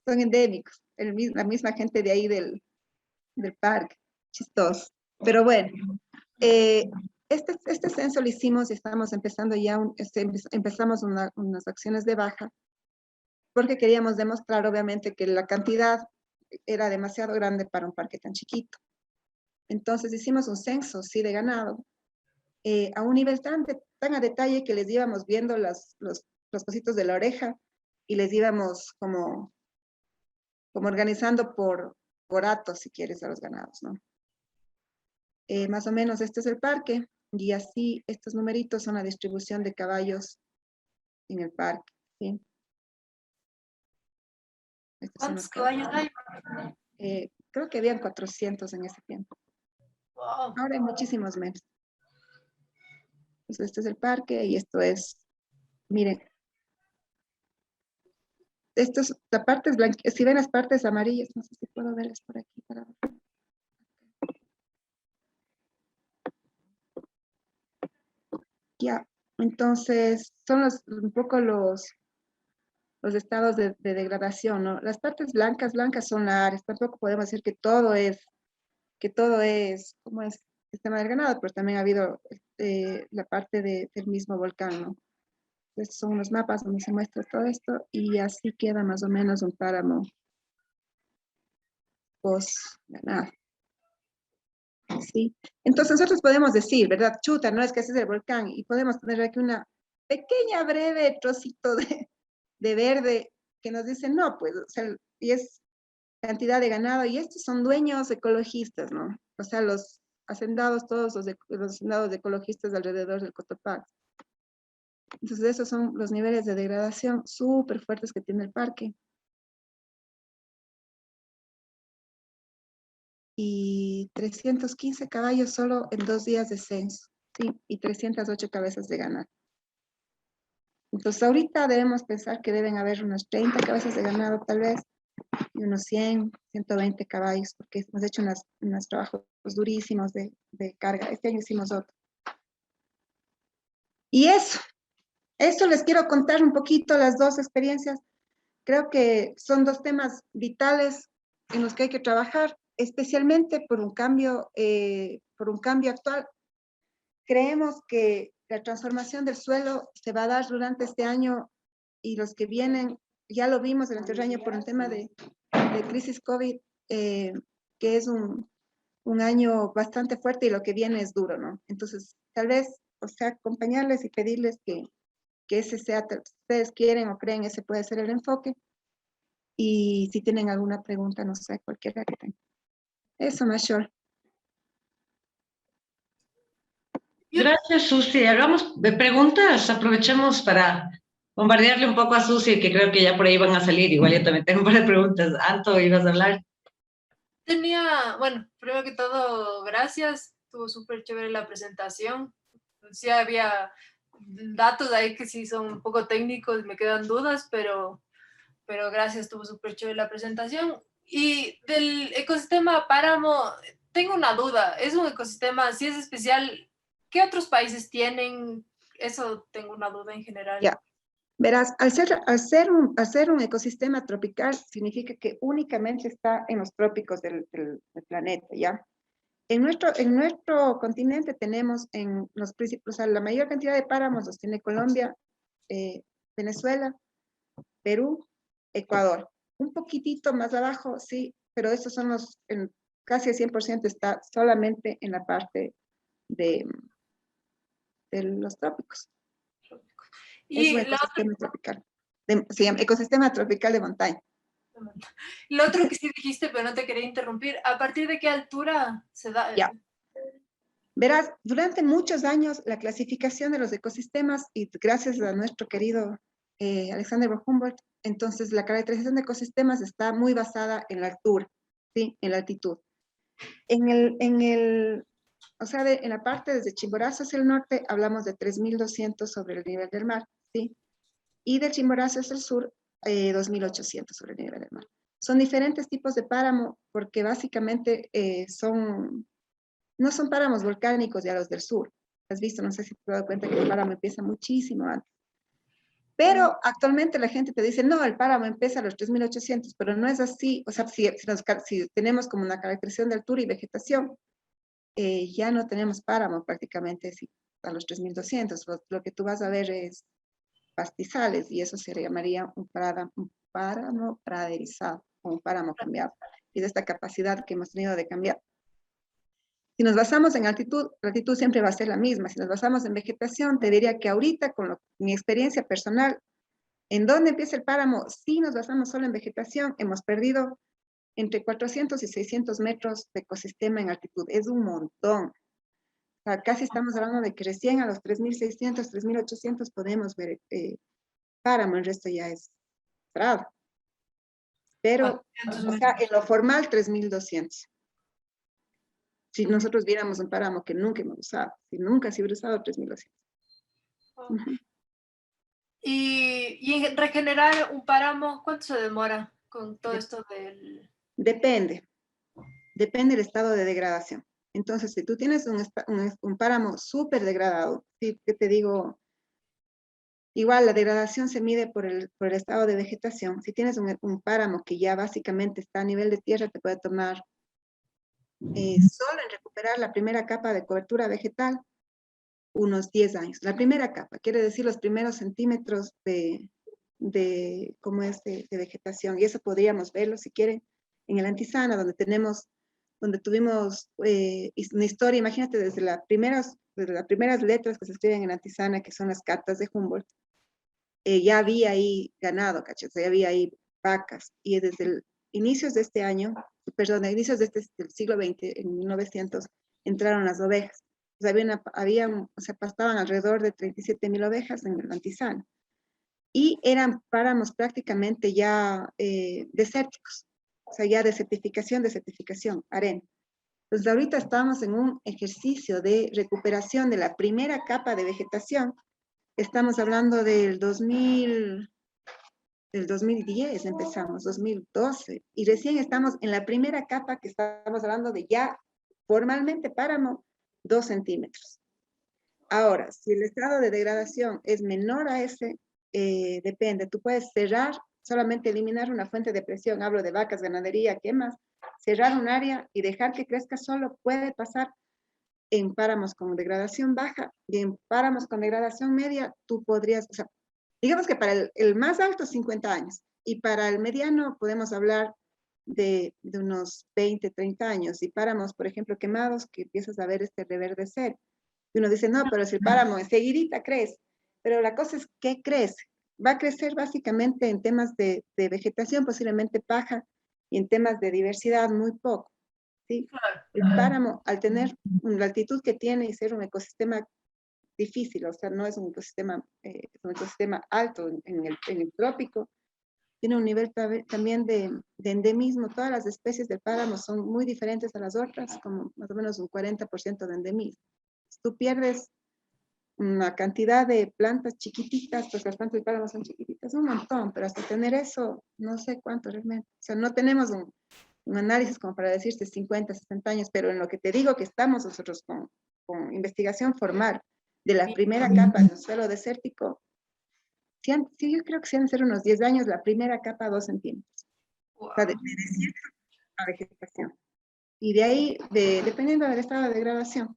endémicos, la misma gente de ahí del parque, chistoso. Pero bueno, Este censo lo hicimos y estamos empezando ya, empezamos unas acciones de baja, porque queríamos demostrar obviamente que la cantidad era demasiado grande para un parque tan chiquito. Entonces hicimos un censo, sí, de ganado, a un nivel tan a detalle que les íbamos viendo los cositos de la oreja y les íbamos como organizando por atos, si quieres, a los ganados, ¿no? Más o menos este es el parque y así estos numeritos son la distribución de caballos en el parque, ¿sí? Estos son los ¿Cuántos caballos hay? Creo que habían 400 en ese tiempo. Wow. Ahora hay muchísimos menos. Entonces, este es el parque y esto es, miren, esto es la parte blanca, si ven las partes amarillas, no sé si puedo verlas por aquí. Ya, entonces son un poco los estados de degradación, ¿no? Las partes blancas son la área, tampoco podemos decir que todo es, como es el sistema del ganado, pero también ha habido la parte del mismo volcán, ¿no? Estos son los mapas donde se muestra todo esto y así queda más o menos un páramo post-ganado. ¿Sí? Entonces nosotros podemos decir, ¿verdad? Chuta, no es que ese es el volcán y podemos tener aquí una pequeña, breve trocito de verde que nos dice, no, pues, o sea, y es cantidad de ganado y estos son dueños ecologistas, ¿no? O sea, los hacendados, todos los hacendados ecologistas alrededor del Cotopaxi. Entonces esos son los niveles de degradación súper fuertes que tiene el parque. Y 315 caballos solo en 2 días de censo, ¿sí? Y 308 cabezas de ganado. Entonces ahorita debemos pensar que deben haber unas 30 cabezas de ganado tal vez, y unos 100, 120 caballos, porque hemos hecho unos trabajos durísimos de carga. Este año hicimos otro. Y eso les quiero contar un poquito las dos experiencias. Creo que son dos temas vitales en los que hay que trabajar, especialmente por un cambio actual. Creemos que la transformación del suelo se va a dar durante este año y los que vienen, ya lo vimos el anterior año por un tema de crisis COVID, que es un año bastante fuerte y lo que viene es duro, ¿no? Entonces, tal vez, o sea, acompañarles y pedirles que ese sea, si ustedes quieren o creen, ese puede ser el enfoque. Y si tienen alguna pregunta, no sé, cualquiera que tengan. Eso, Mashol. Gracias, Susi. Hagamos preguntas, aprovechemos para bombardearle un poco a Susi, que creo que ya por ahí van a salir. Igual yo también tengo un par de preguntas. Anto, ¿ibas a hablar? Bueno, primero que todo, gracias. Estuvo súper chévere la presentación. Sí había datos ahí que sí son un poco técnicos, me quedan dudas, pero gracias, estuvo súper chévere la presentación. Y del ecosistema páramo, tengo una duda. Es un ecosistema, si es especial, ¿qué otros países tienen? Eso tengo una duda en general. Ya. Verás, al ser un ecosistema tropical, significa que únicamente está en los trópicos del planeta, ¿ya? En nuestro continente tenemos en los principios, o sea, la mayor cantidad de páramos los tiene Colombia, Venezuela, Perú, Ecuador. Un poquitito más abajo, sí, pero estos son casi el 100% está solamente en la parte de los trópicos. Es un Y ecosistema tropical. Se llama ecosistema tropical de montaña. lo otro que sí dijiste, pero no te quería interrumpir, ¿a partir de qué altura se da? Ya. Verás, durante muchos años la clasificación de los ecosistemas, y gracias a nuestro querido Alexander von Humboldt, entonces la caracterización de ecosistemas está muy basada en la altura, ¿sí? En la altitud. O sea, en la parte desde Chimborazo hacia el norte hablamos de 3.200 sobre el nivel del mar, ¿sí? Y de Chimborazo hacia el sur, 2.800 sobre el nivel del mar. Son diferentes tipos de páramo porque básicamente no son páramos volcánicos ya los del sur. Has visto, no sé si te has dado cuenta que el páramo empieza muchísimo antes. Pero actualmente la gente te dice, no, el páramo empieza a los 3.800, pero no es así. O sea, si tenemos como una caracterización de altura y vegetación, ya no tenemos páramo prácticamente a los 3200. Lo que tú vas a ver es pastizales y eso se llamaría un páramo praderizado o un páramo cambiado. Y de esta capacidad que hemos tenido de cambiar. Si nos basamos en altitud, la altitud siempre va a ser la misma. Si nos basamos en vegetación, te diría que ahorita, con mi experiencia personal, ¿en dónde empieza el páramo? Si nos basamos solo en vegetación, hemos perdido entre 400 y 600 metros de ecosistema en altitud. Es un montón. O sea, casi estamos hablando de que recién a los 3.600, 3.800 podemos ver páramo, el resto ya es prado. Pero, o sea, en lo formal, 3.200. Si nosotros viéramos un páramo que nunca hemos usado, si nunca se hubiera usado 3.200. Oh. Y en regenerar un páramo, ¿cuánto se demora con todo esto del...? Depende del estado de degradación. Entonces, si tú tienes un páramo súper degradado, ¿sí? ¿Qué te digo? Igual la degradación se mide por el estado de vegetación. Si tienes un páramo que ya básicamente está a nivel de tierra, te puede tomar solo en recuperar la primera capa de cobertura vegetal unos 10 años. La primera capa, quiere decir los primeros centímetros ¿cómo es? De vegetación. Y eso podríamos verlo, si quieren, en el Antisana, donde tuvimos una historia, imagínate, desde las primeras letras que se escriben en Antisana, que son las cartas de Humboldt, ya había ahí ganado, ¿cachai? Ya había ahí vacas. Y desde inicios de este año, perdón, a inicios del siglo XX, en 1900, entraron las ovejas. O sea, pastaban alrededor de 37.000 ovejas en el Antisana. Y eran páramos prácticamente ya desérticos. O sea, ya de certificación, arena. Entonces, ahorita estamos en un ejercicio de recuperación de la primera capa de vegetación. Estamos hablando del 2010 empezamos, 2012, y recién estamos en la primera capa que estamos hablando de ya formalmente páramo, 2 centímetros. Ahora, si el estado de degradación es menor a ese, depende, tú puedes cerrar, solamente eliminar una fuente de presión, hablo de vacas, ganadería, ¿qué más? Cerrar un área y dejar que crezca solo puede pasar en páramos con degradación baja y en páramos con degradación media, tú podrías, o sea, digamos que para el más alto 50 años y para el mediano podemos hablar de unos 20, 30 años. Y páramos, por ejemplo, quemados, que empiezas a ver este reverdecer. Y uno dice, no, pero si el páramo enseguidita crece. Pero la cosa es, ¿qué crece? Va a crecer básicamente en temas de vegetación, posiblemente paja, y en temas de diversidad muy poco. ¿Sí? El páramo, al tener la altitud que tiene y ser un ecosistema difícil, o sea, no es un ecosistema alto en el trópico, tiene un nivel también de endemismo. Todas las especies del páramo son muy diferentes a las otras, como más o menos un 40% de endemismo. Si tú pierdes una cantidad de plantas chiquititas, pues las plantas del páramo son chiquititas, un montón, pero hasta tener eso, no sé cuánto realmente. O sea, no tenemos un análisis como para decirte 50, 60 años, pero en lo que te digo que estamos nosotros con investigación formal de la primera capa del suelo desértico, sí, yo creo que sí han de ser unos 10 años, la primera capa 2 centímetros. Wow. O sea, de desierto a vegetación. Y de ahí, dependiendo del estado de degradación,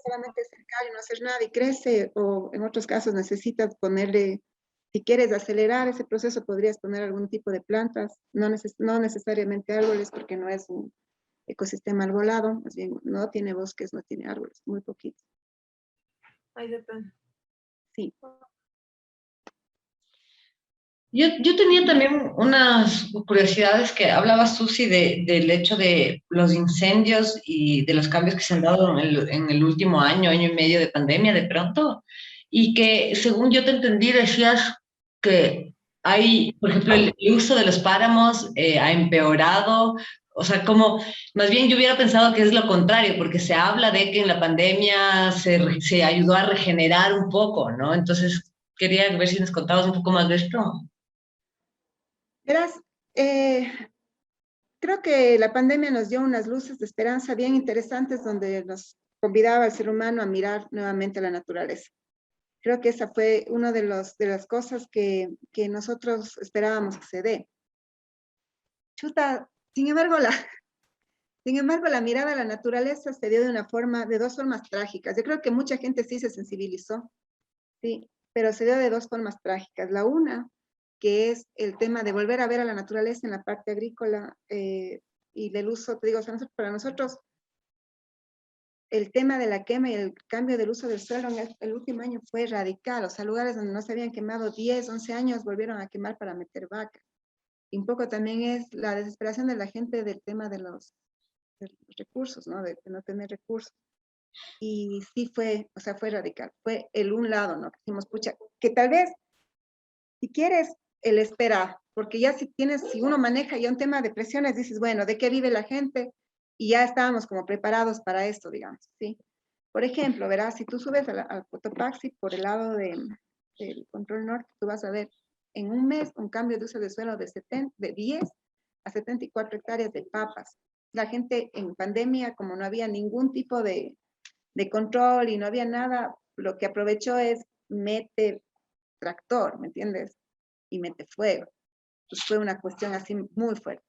solamente cercar y no hacer nada y crece, o en otros casos necesitas ponerle, si quieres acelerar ese proceso, podrías poner algún tipo de plantas, no necesariamente árboles, porque no es un ecosistema arbolado, más bien no tiene bosques, no tiene árboles, muy poquito. Ahí depende. Sí. Yo tenía también unas curiosidades que hablaba Susi del hecho de los incendios y de los cambios que se han dado en el último año y medio de pandemia de pronto, y que según yo te entendí decías que hay, por ejemplo, el uso de los páramos ha empeorado, o sea, como más bien yo hubiera pensado que es lo contrario, porque se habla de que en la pandemia se ayudó a regenerar un poco, ¿no? Entonces quería ver si nos contabas un poco más de esto. Verás, creo que la pandemia nos dio unas luces de esperanza bien interesantes donde nos convidaba al ser humano a mirar nuevamente la naturaleza. Creo que esa fue una de las cosas que nosotros esperábamos que se dé. Chuta, sin embargo, Sin embargo, la mirada a la naturaleza se dio de dos formas trágicas. Yo creo que mucha gente sí se sensibilizó, sí, pero se dio de dos formas trágicas. La una, que es el tema de volver a ver a la naturaleza en la parte agrícola y del uso, te digo, o sea, para nosotros, el tema de la quema y el cambio del uso del suelo en el último año fue radical. O sea, lugares donde no se habían quemado 10, 11 años, volvieron a quemar para meter vacas. Y un poco también es la desesperación de la gente del tema de los recursos, ¿no? De no tener recursos. Y sí fue, o sea, fue radical. Fue el un lado, ¿no? Que dijimos, pucha, que tal vez, si quieres, el espera, porque ya si uno maneja ya un tema de presiones, dices, bueno, ¿de qué vive la gente? Y ya estábamos como preparados para esto, digamos, ¿sí? Por ejemplo, verás, si tú subes al Cotopaxi por el lado del control norte, tú vas a ver en un mes un cambio de uso de suelo de 10 a 74 hectáreas de papas. La gente en pandemia, como no había ningún tipo de control y no había nada, lo que aprovechó es mete tractor, ¿me entiendes? Y mete fuego. Entonces fue una cuestión así muy fuerte.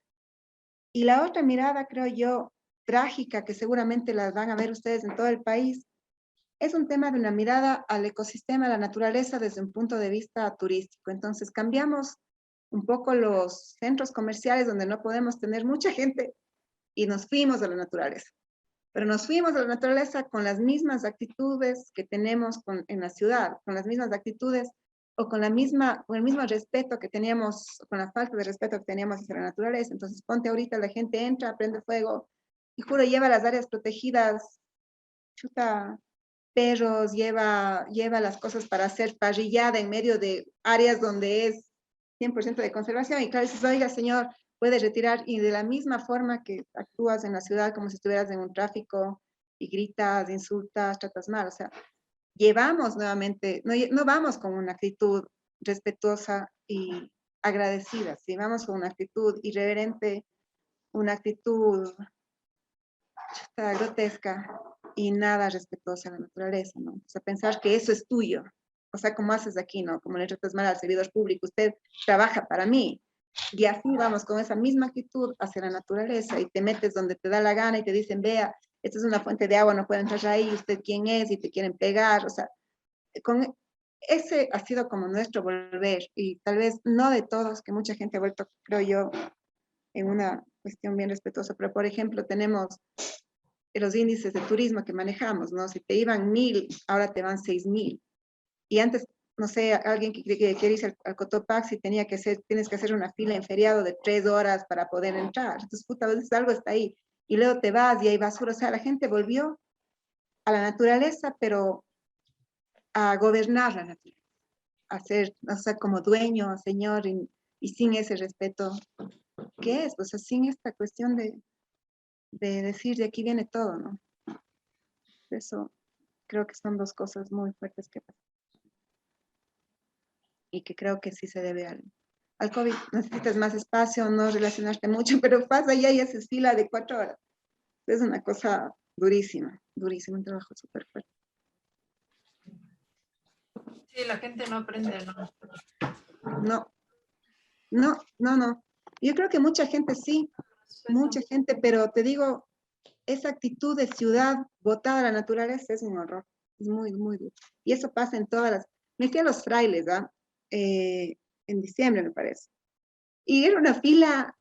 Y la otra mirada, creo yo, trágica, que seguramente las van a ver ustedes en todo el país, es un tema de una mirada al ecosistema, a la naturaleza desde un punto de vista turístico. Entonces cambiamos un poco los centros comerciales donde no podemos tener mucha gente y nos fuimos a la naturaleza. Pero nos fuimos a la naturaleza con las mismas actitudes que tenemos en la ciudad, con las mismas actitudes o con el mismo respeto que teníamos, con la falta de respeto que teníamos hacia la naturaleza. Entonces ponte ahorita, la gente entra, prende fuego y juro, lleva las áreas protegidas, chuta, perros, lleva las cosas para hacer parrillada en medio de áreas donde es 100% de conservación. Y claro, dices, oiga, señor, puedes retirar. Y de la misma forma que actúas en la ciudad como si estuvieras en un tráfico y gritas, insultas, tratas mal. O sea, llevamos nuevamente, no vamos con una actitud respetuosa y agradecida, ¿sí? Vamos con una actitud irreverente, una actitud grotesca y nada respetuosa a la naturaleza, ¿no? O sea, pensar que eso es tuyo. O sea, como haces aquí, ¿no? Como le tratas mal al servidor público, usted trabaja para mí. Y así vamos con esa misma actitud hacia la naturaleza y te metes donde te da la gana y te dicen, vea, esta es una fuente de agua, no puede entrar ahí, usted quién es y te quieren pegar. O sea, ese ha sido como nuestro volver y tal vez no de todos, que mucha gente ha vuelto, creo yo, en una cuestión bien respetuosa, pero por ejemplo tenemos los índices de turismo que manejamos, ¿no? Si te iban 1000, ahora te van 6000. Y antes, no sé, alguien que quiere irse al Cotopaxi tienes que hacer una fila en feriado de 3 horas para poder entrar. Entonces, puta, a veces algo está ahí. Y luego te vas y hay basura. O sea, la gente volvió a la naturaleza, pero a gobernar la naturaleza. A ser, o sea, como dueño, señor, y sin ese respeto. ¿Qué es? O sea, sin esta cuestión de decir, de aquí viene todo, ¿no? Eso creo que son dos cosas muy fuertes que pasan. Y que creo que sí se debe al COVID. Necesitas más espacio, no relacionarte mucho, pero pasa ya y haces fila de 4 horas. Es una cosa durísima, durísima, un trabajo súper fuerte. Sí, la gente no aprende, ¿no? No. Yo creo que mucha gente sí, mucha gente, pero te digo, esa actitud de ciudad botada a la naturaleza es un horror. Es muy, muy duro. Y eso pasa en todas las... Me fui a Los Frailes, ¿ah? En diciembre, me parece. Y era una fila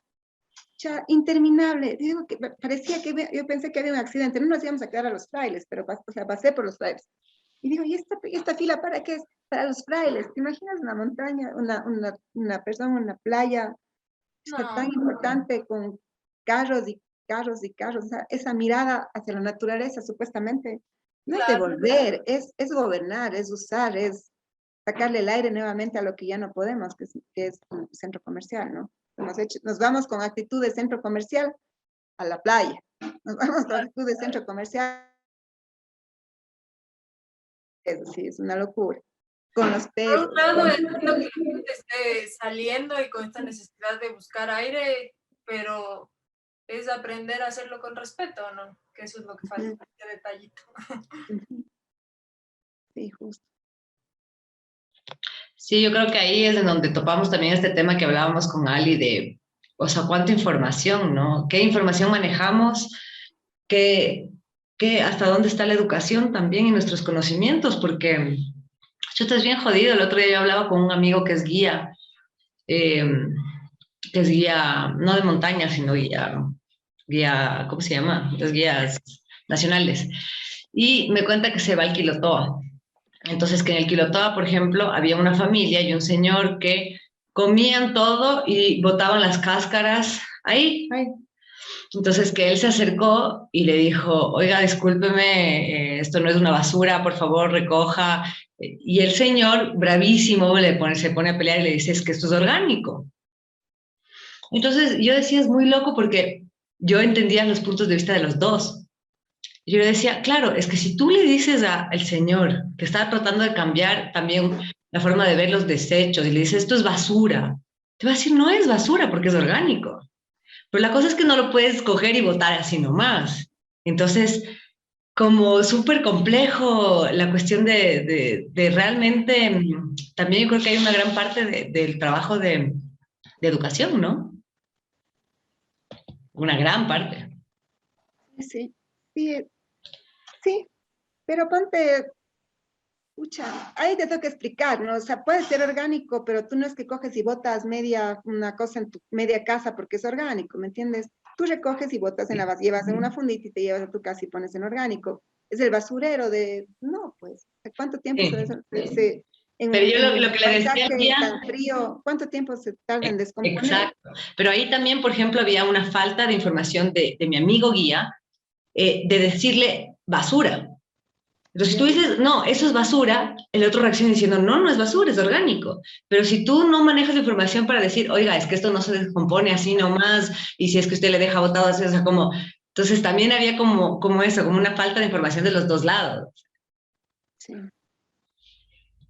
interminable. Digo que parecía que yo pensé que había un accidente. No nos íbamos a quedar a Los Frailes, pero o sea, pasé por Los Frailes. Y digo, ¿y esta fila para qué es? Para Los Frailes. ¿Te imaginas una montaña, una persona, una playa tan importante con carros y carros y carros? O sea, esa mirada hacia la naturaleza, supuestamente, no es devolver, es gobernar, es usar, es sacarle el aire nuevamente a lo que ya no podemos, que es un centro comercial, ¿no? Nos vamos con actitud de centro comercial a la playa, nos vamos con actitud de centro comercial, eso sí, es una locura. Con los perros. Por un lado, entiendo que la gente esté saliendo y con esta necesidad de buscar aire, pero es aprender a hacerlo con respeto, ¿no? Que eso es lo que falta, este detallito. Sí, justo. Sí, yo creo que ahí es en donde topamos también este tema que hablábamos con Ali o sea, cuánta información, ¿no? ¿Qué información manejamos? ¿Qué, hasta dónde está la educación también y nuestros conocimientos? Porque yo estás bien jodido. El otro día yo hablaba con un amigo eh, que es guía, no de montaña, sino guía, ¿cómo se llama? Los guías nacionales. Y me cuenta que se va al Quilotoa. Entonces, que en el Quilotoa, por ejemplo, había una familia y un señor que comían todo y botaban las cáscaras ahí, ahí. Entonces, que él se acercó y le dijo, oiga, discúlpeme, esto no es una basura, por favor, recoja. Y el señor, bravísimo, se pone a pelear y le dice, es que esto es orgánico. Entonces, yo decía, es muy loco porque yo entendía los puntos de vista de los dos. Yo le decía, claro, es que si tú le dices al señor que está tratando de cambiar también la forma de ver los desechos y le dices, esto es basura, te va a decir, no es basura porque es orgánico. Pero la cosa es que no lo puedes coger y botar así nomás. Entonces, como súper complejo la cuestión de realmente, también yo creo que hay una gran parte del trabajo de educación, ¿no? Una gran parte. Sí, sí, sí, pero ponte, pucha, ahí te tengo que explicar, ¿no? O sea, puede ser orgánico, pero tú no es que coges y botas una cosa en tu media casa porque es orgánico, ¿me entiendes? Tú recoges y botas llevas en una fundita y te llevas a tu casa y pones en orgánico. Es el basurero no, pues, ¿cuánto tiempo Sí. Pero yo en lo un que le decía paisaje había, tan frío, cuánto tiempo se tarda en descomponer? exacto, pero ahí también, por ejemplo, había una falta de información de mi amigo guía, de decirle basura. Entonces, si tú dices, no, eso es basura, el otro reacciona diciendo, no, no es basura, es orgánico. Pero si tú no manejas la información para decir, oiga, es que esto no se descompone así nomás, y si es que usted le deja botado así, o sea, como... Entonces, también había como eso, como una falta de información de los dos lados. Sí.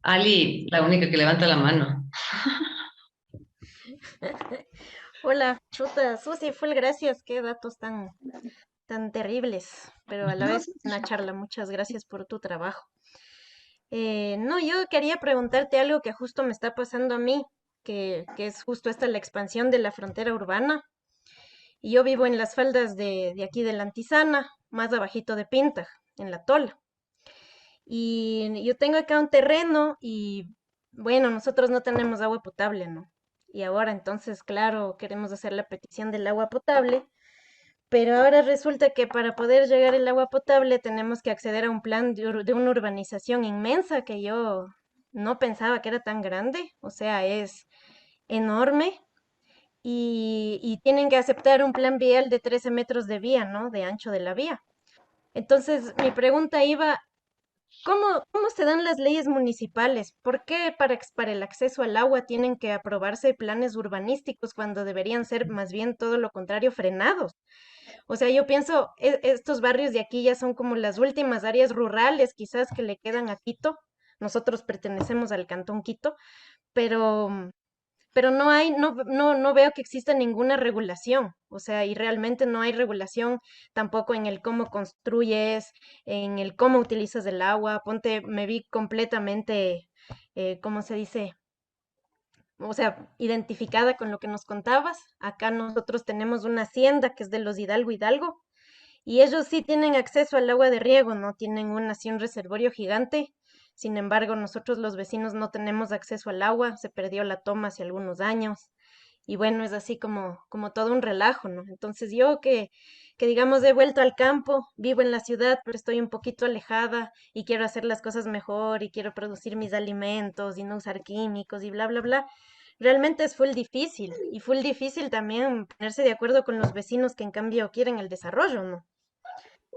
Ali, la única que levanta la mano. Hola, chuta, Susi, full gracias, qué datos tan terribles, pero a la No, vez una charla, muchas gracias por tu trabajo. No, yo quería preguntarte algo que justo me está pasando a mí, que es justo esta la expansión de la frontera urbana. Y yo vivo en las faldas de aquí de la Antisana, más abajito de Pinta, en la Tola. Y yo tengo acá un terreno y bueno, nosotros no tenemos agua potable, ¿no? Y ahora entonces, claro, queremos hacer la petición del agua potable, pero ahora resulta que para poder llegar el agua potable tenemos que acceder a un plan de una urbanización inmensa que yo no pensaba que era tan grande, o sea, es enorme y tienen que aceptar un plan vial de 13 metros de vía, ¿no? De ancho de la vía. Entonces, mi pregunta iba, ¿cómo se dan las leyes municipales? ¿Por qué para el acceso al agua tienen que aprobarse planes urbanísticos cuando deberían ser más bien todo lo contrario, frenados? O sea, yo pienso, estos barrios de aquí ya son como las últimas áreas rurales quizás que le quedan a Quito. Nosotros pertenecemos al Cantón Quito, pero, pero no veo que exista ninguna regulación. O sea, y realmente no hay regulación tampoco en el cómo construyes, en el cómo utilizas el agua. Ponte, me vi completamente, ¿cómo se dice? O sea, identificada con lo que nos contabas. Acá nosotros tenemos una hacienda que es de los Hidalgo Hidalgo y ellos sí tienen acceso al agua de riego, no tienen así un reservorio gigante. Sin embargo, nosotros los vecinos no tenemos acceso al agua, se perdió la toma hace algunos años. Y bueno, es así como todo un relajo, ¿no? Entonces yo que digamos he vuelto al campo, vivo en la ciudad, pero estoy un poquito alejada y quiero hacer las cosas mejor y quiero producir mis alimentos y no usar químicos y bla, bla, bla. Realmente es full difícil y full difícil también ponerse de acuerdo con los vecinos que en cambio quieren el desarrollo, ¿no?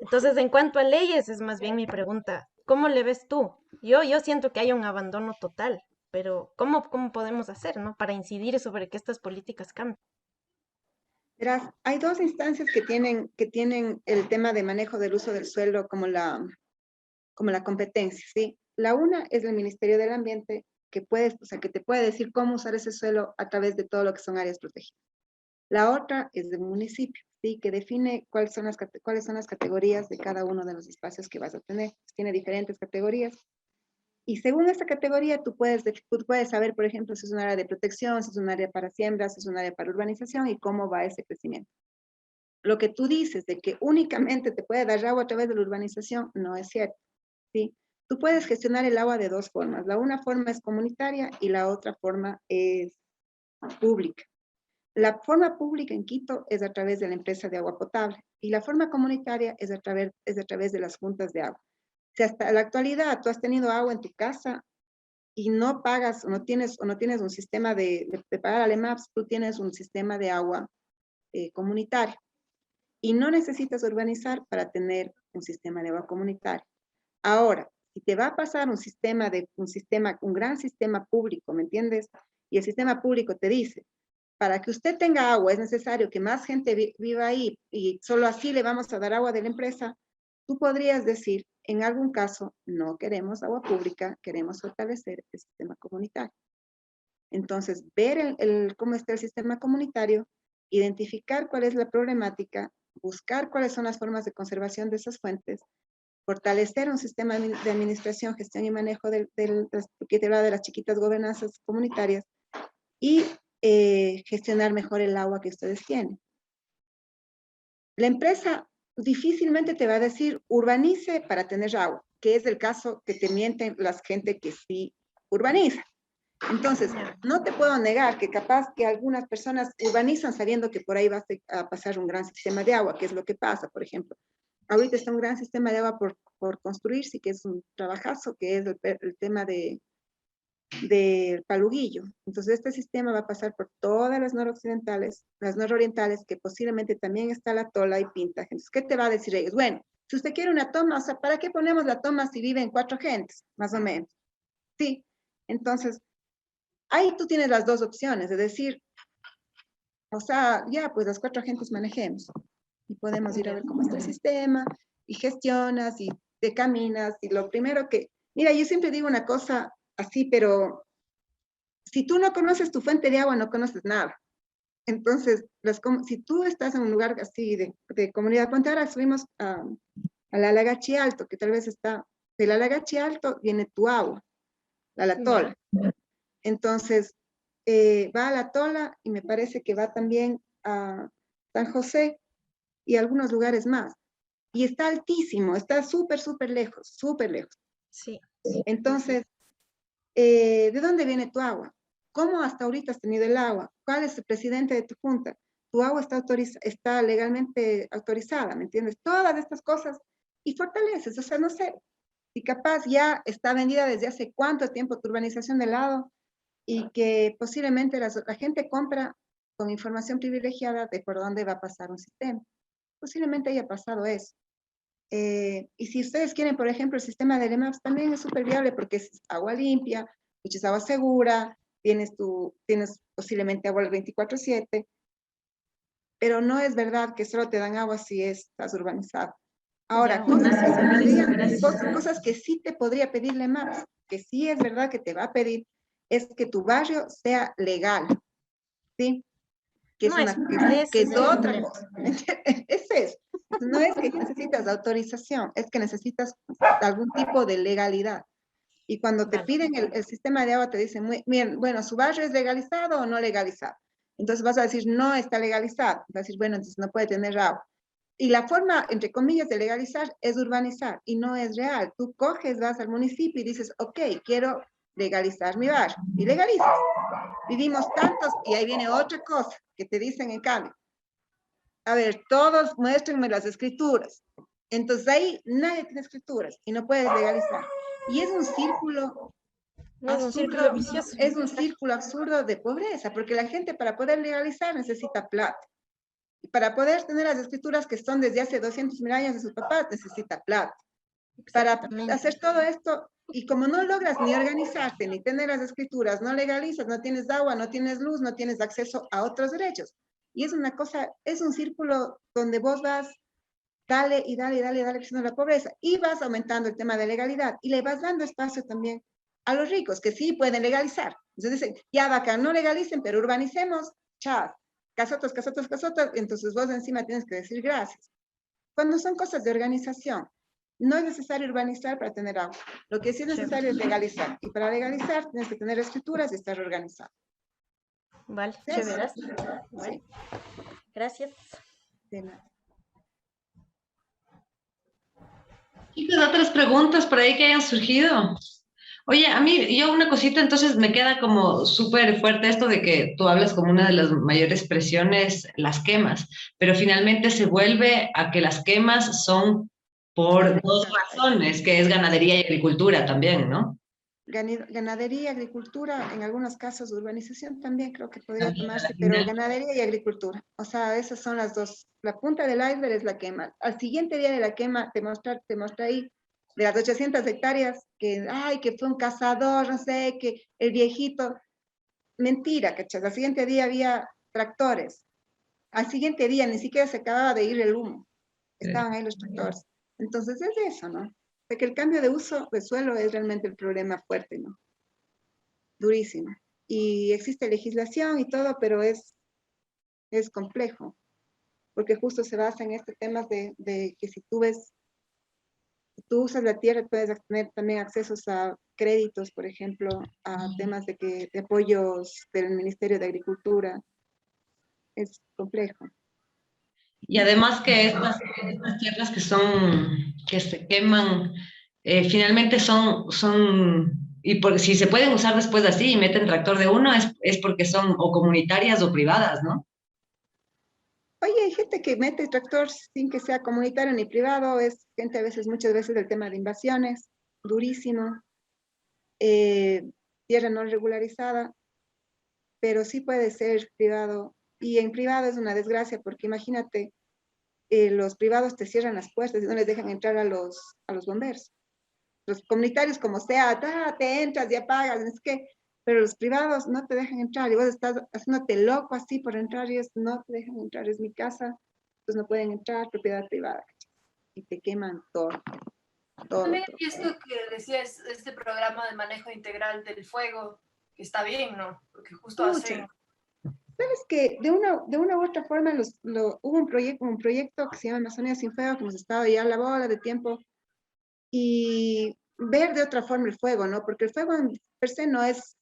Entonces, en cuanto a leyes, es más bien mi pregunta, ¿cómo le ves tú? Yo siento que hay un abandono total, pero ¿cómo podemos hacer, ¿no? Para incidir sobre que estas políticas cambien. Verás, hay dos instancias que tienen el tema de manejo del uso del suelo como la competencia, ¿sí? La una es el Ministerio del Ambiente, o sea, que te puede decir cómo usar ese suelo a través de todo lo que son áreas protegidas. La otra es del municipio, ¿sí? Que define cuáles son las categorías de cada uno de los espacios que vas a tener. Tiene diferentes categorías. Y según esta categoría, tú puedes saber, por ejemplo, si es un área de protección, si es un área para siembras, si es un área para urbanización y cómo va ese crecimiento. Lo que tú dices de que únicamente te puede dar agua a través de la urbanización, no es cierto, ¿sí? Tú puedes gestionar el agua de dos formas. La una forma es comunitaria y la otra forma es pública. La forma pública en Quito es a través de la empresa de agua potable y la forma comunitaria es a través de las juntas de agua. Si hasta la actualidad tú has tenido agua en tu casa y no pagas o no tienes un sistema de pagar al EMAPS, tú tienes un sistema de agua comunitario y no necesitas urbanizar para tener un sistema de agua comunitario. Ahora, si te va a pasar un gran sistema público, ¿me entiendes? Y el sistema público te dice, para que usted tenga agua es necesario que más gente viva ahí y solo así le vamos a dar agua de la empresa, tú podrías decir, en algún caso, no queremos agua pública, queremos fortalecer el sistema comunitario. Entonces, ver cómo está el sistema comunitario, identificar cuál es la problemática, buscar cuáles son las formas de conservación de esas fuentes, fortalecer un sistema de administración, gestión y manejo porque te hablaba de las chiquitas gobernanzas comunitarias, y gestionar mejor el agua que ustedes tienen. La empresa difícilmente te va a decir urbanice para tener agua, que es el caso que te mienten la gente que sí urbaniza. Entonces, no te puedo negar que capaz que algunas personas urbanizan sabiendo que por ahí va a pasar un gran sistema de agua, que es lo que pasa, por ejemplo. Ahorita está un gran sistema de agua por construirse, que es un trabajazo, que es el tema del Paluguillo. Entonces, este sistema va a pasar por todas las noroccidentales, las nororientales, que posiblemente también está la Tola y Pinta. Entonces, ¿qué te va a decir ellos? Bueno, si usted quiere una toma, o sea, ¿para qué ponemos la toma si viven 4 gentes, más o menos? Sí, entonces, ahí tú tienes las dos opciones, de decir, o sea, ya, pues las 4 gentes manejemos. Y podemos ir a ver cómo está el sistema, y gestionas, y te caminas, y lo primero que... Mira, yo siempre digo una cosa así, pero si tú no conoces tu fuente de agua, no conoces nada. Entonces, si tú estás en un lugar así de comunidad, ponte ahora subimos a la Lagachi Alto, que tal vez está, de la Lagachi Alto viene tu agua, la Tola. Entonces, va a la Tola y me parece que va también a San José y algunos lugares más. Y está altísimo, está súper, súper lejos, súper lejos. Sí. Entonces, ¿de dónde viene tu agua? ¿Cómo hasta ahorita has tenido el agua? ¿Cuál es el presidente de tu junta? Tu agua está legalmente autorizada, ¿me entiendes? Todas estas cosas y fortaleces, o sea, no sé, si capaz ya está vendida desde hace cuánto tiempo tu urbanización de lado y que posiblemente la gente compra con información privilegiada de por dónde va a pasar un sistema. Posiblemente haya pasado eso. Y si ustedes quieren, por ejemplo, el sistema de EMAPS también es súper viable porque es agua limpia, es agua segura, tienes posiblemente agua el 24/7, pero no es verdad que solo te dan agua si estás urbanizado. Ahora, cosas que sí te podría pedirle EMAPS, que sí es verdad que te va a pedir, es que tu barrio sea legal, ¿sí? Que No, que es otra cosa. Ese es. No es que necesitas autorización, es que necesitas algún tipo de legalidad. Y cuando te piden el sistema de agua, te dicen, muy bien, bueno, ¿su barrio es legalizado o no legalizado? Entonces vas a decir, no está legalizado. Vas a decir, bueno, entonces no puede tener agua. Y la forma, entre comillas, de legalizar es urbanizar, y no es real. Tú coges, vas al municipio y dices, ok, quiero legalizar mi barrio, y legalizas. Vivimos tantos, y ahí viene otra cosa que te dicen en cambio. A ver, todos muéstrenme las escrituras. Entonces ahí nadie tiene escrituras y no puedes legalizar. Y es un círculo Es un círculo vicioso. es un círculo absurdo de pobreza, porque la gente para poder legalizar necesita plata. Y para poder tener las escrituras que son desde hace 200.000 años de sus papás, necesita plata. Para hacer todo esto, y como no logras ni organizarte, ni tener las escrituras, no legalizas, no tienes agua, no tienes luz, no tienes acceso a otros derechos. Y es una cosa, es un círculo donde vos vas, dale y dale y dale y dale creciendo la pobreza, y vas aumentando el tema de legalidad, y le vas dando espacio también a los ricos, que sí pueden legalizar. Entonces dicen, ya bacán, no legalicen, pero urbanicemos, chao, casotas, casotas, casotas, entonces vos encima tienes que decir gracias. Cuando son cosas de organización, no es necesario urbanizar para tener agua. Lo que sí es necesario es legalizar. Y para legalizar tienes que tener escrituras y estar organizado. Vale, ¿Sí? chéveras. Sí. Bueno, gracias. De nada. Chicos, otras preguntas por ahí que hayan surgido. Oye, a mí, yo una cosita, entonces me queda como súper fuerte esto de que tú hablas como una de las mayores presiones, las quemas, pero finalmente se vuelve a que las quemas son por dos razones, que es ganadería y agricultura también, ¿no? Ganadería, agricultura, en algunos casos urbanización también creo que podría También a la tomarse, pero final. ganadería y agricultura. O sea, esas son las dos. La punta del iceberg es la quema. Al siguiente día de la quema, te muestra ahí de las 800 hectáreas que, ay, que fue un cazador, no sé, que el viejito. Mentira, ¿cachai? Al siguiente día había tractores. Al siguiente día ni siquiera se acababa de ir el humo. Estaban ahí los tractores. Entonces es eso, ¿no? De que el cambio de uso de suelo es realmente el problema fuerte, ¿no? Durísimo. Y existe legislación y todo, pero es complejo, porque justo se basa en este tema de que si tú ves, si tú usas la tierra, puedes tener también accesos a créditos, por ejemplo, a temas de apoyos del Ministerio de Agricultura. Es complejo. Y además que estas tierras que son, que se queman, finalmente y si se pueden usar después así y meten tractor de uno, es porque son o comunitarias o privadas, ¿no? Oye, hay gente que mete tractor sin que sea comunitario ni privado, es gente a veces, muchas veces del tema de invasiones, durísimo, eh, tierra no regularizada, pero sí puede ser privado. Y en privado es una desgracia, porque imagínate, los privados te cierran las puertas y no les dejan entrar a los bomberos. Los comunitarios, como sea, te entras y apagas, es que, pero los privados no te dejan entrar y vos estás haciéndote loco así por entrar y no te dejan entrar, es mi casa, pues no pueden entrar, propiedad privada, y te queman todo, todo, También todo. he visto que decías este programa de manejo integral del fuego, que está bien, ¿no? Porque justo Pucha, hacen... sabes que de una u otra forma hubo un proyecto que se llama Amazonía sin Fuego, que hemos estado ya a la bola de tiempo, y ver de otra forma el fuego, ¿no? Porque el fuego per se no es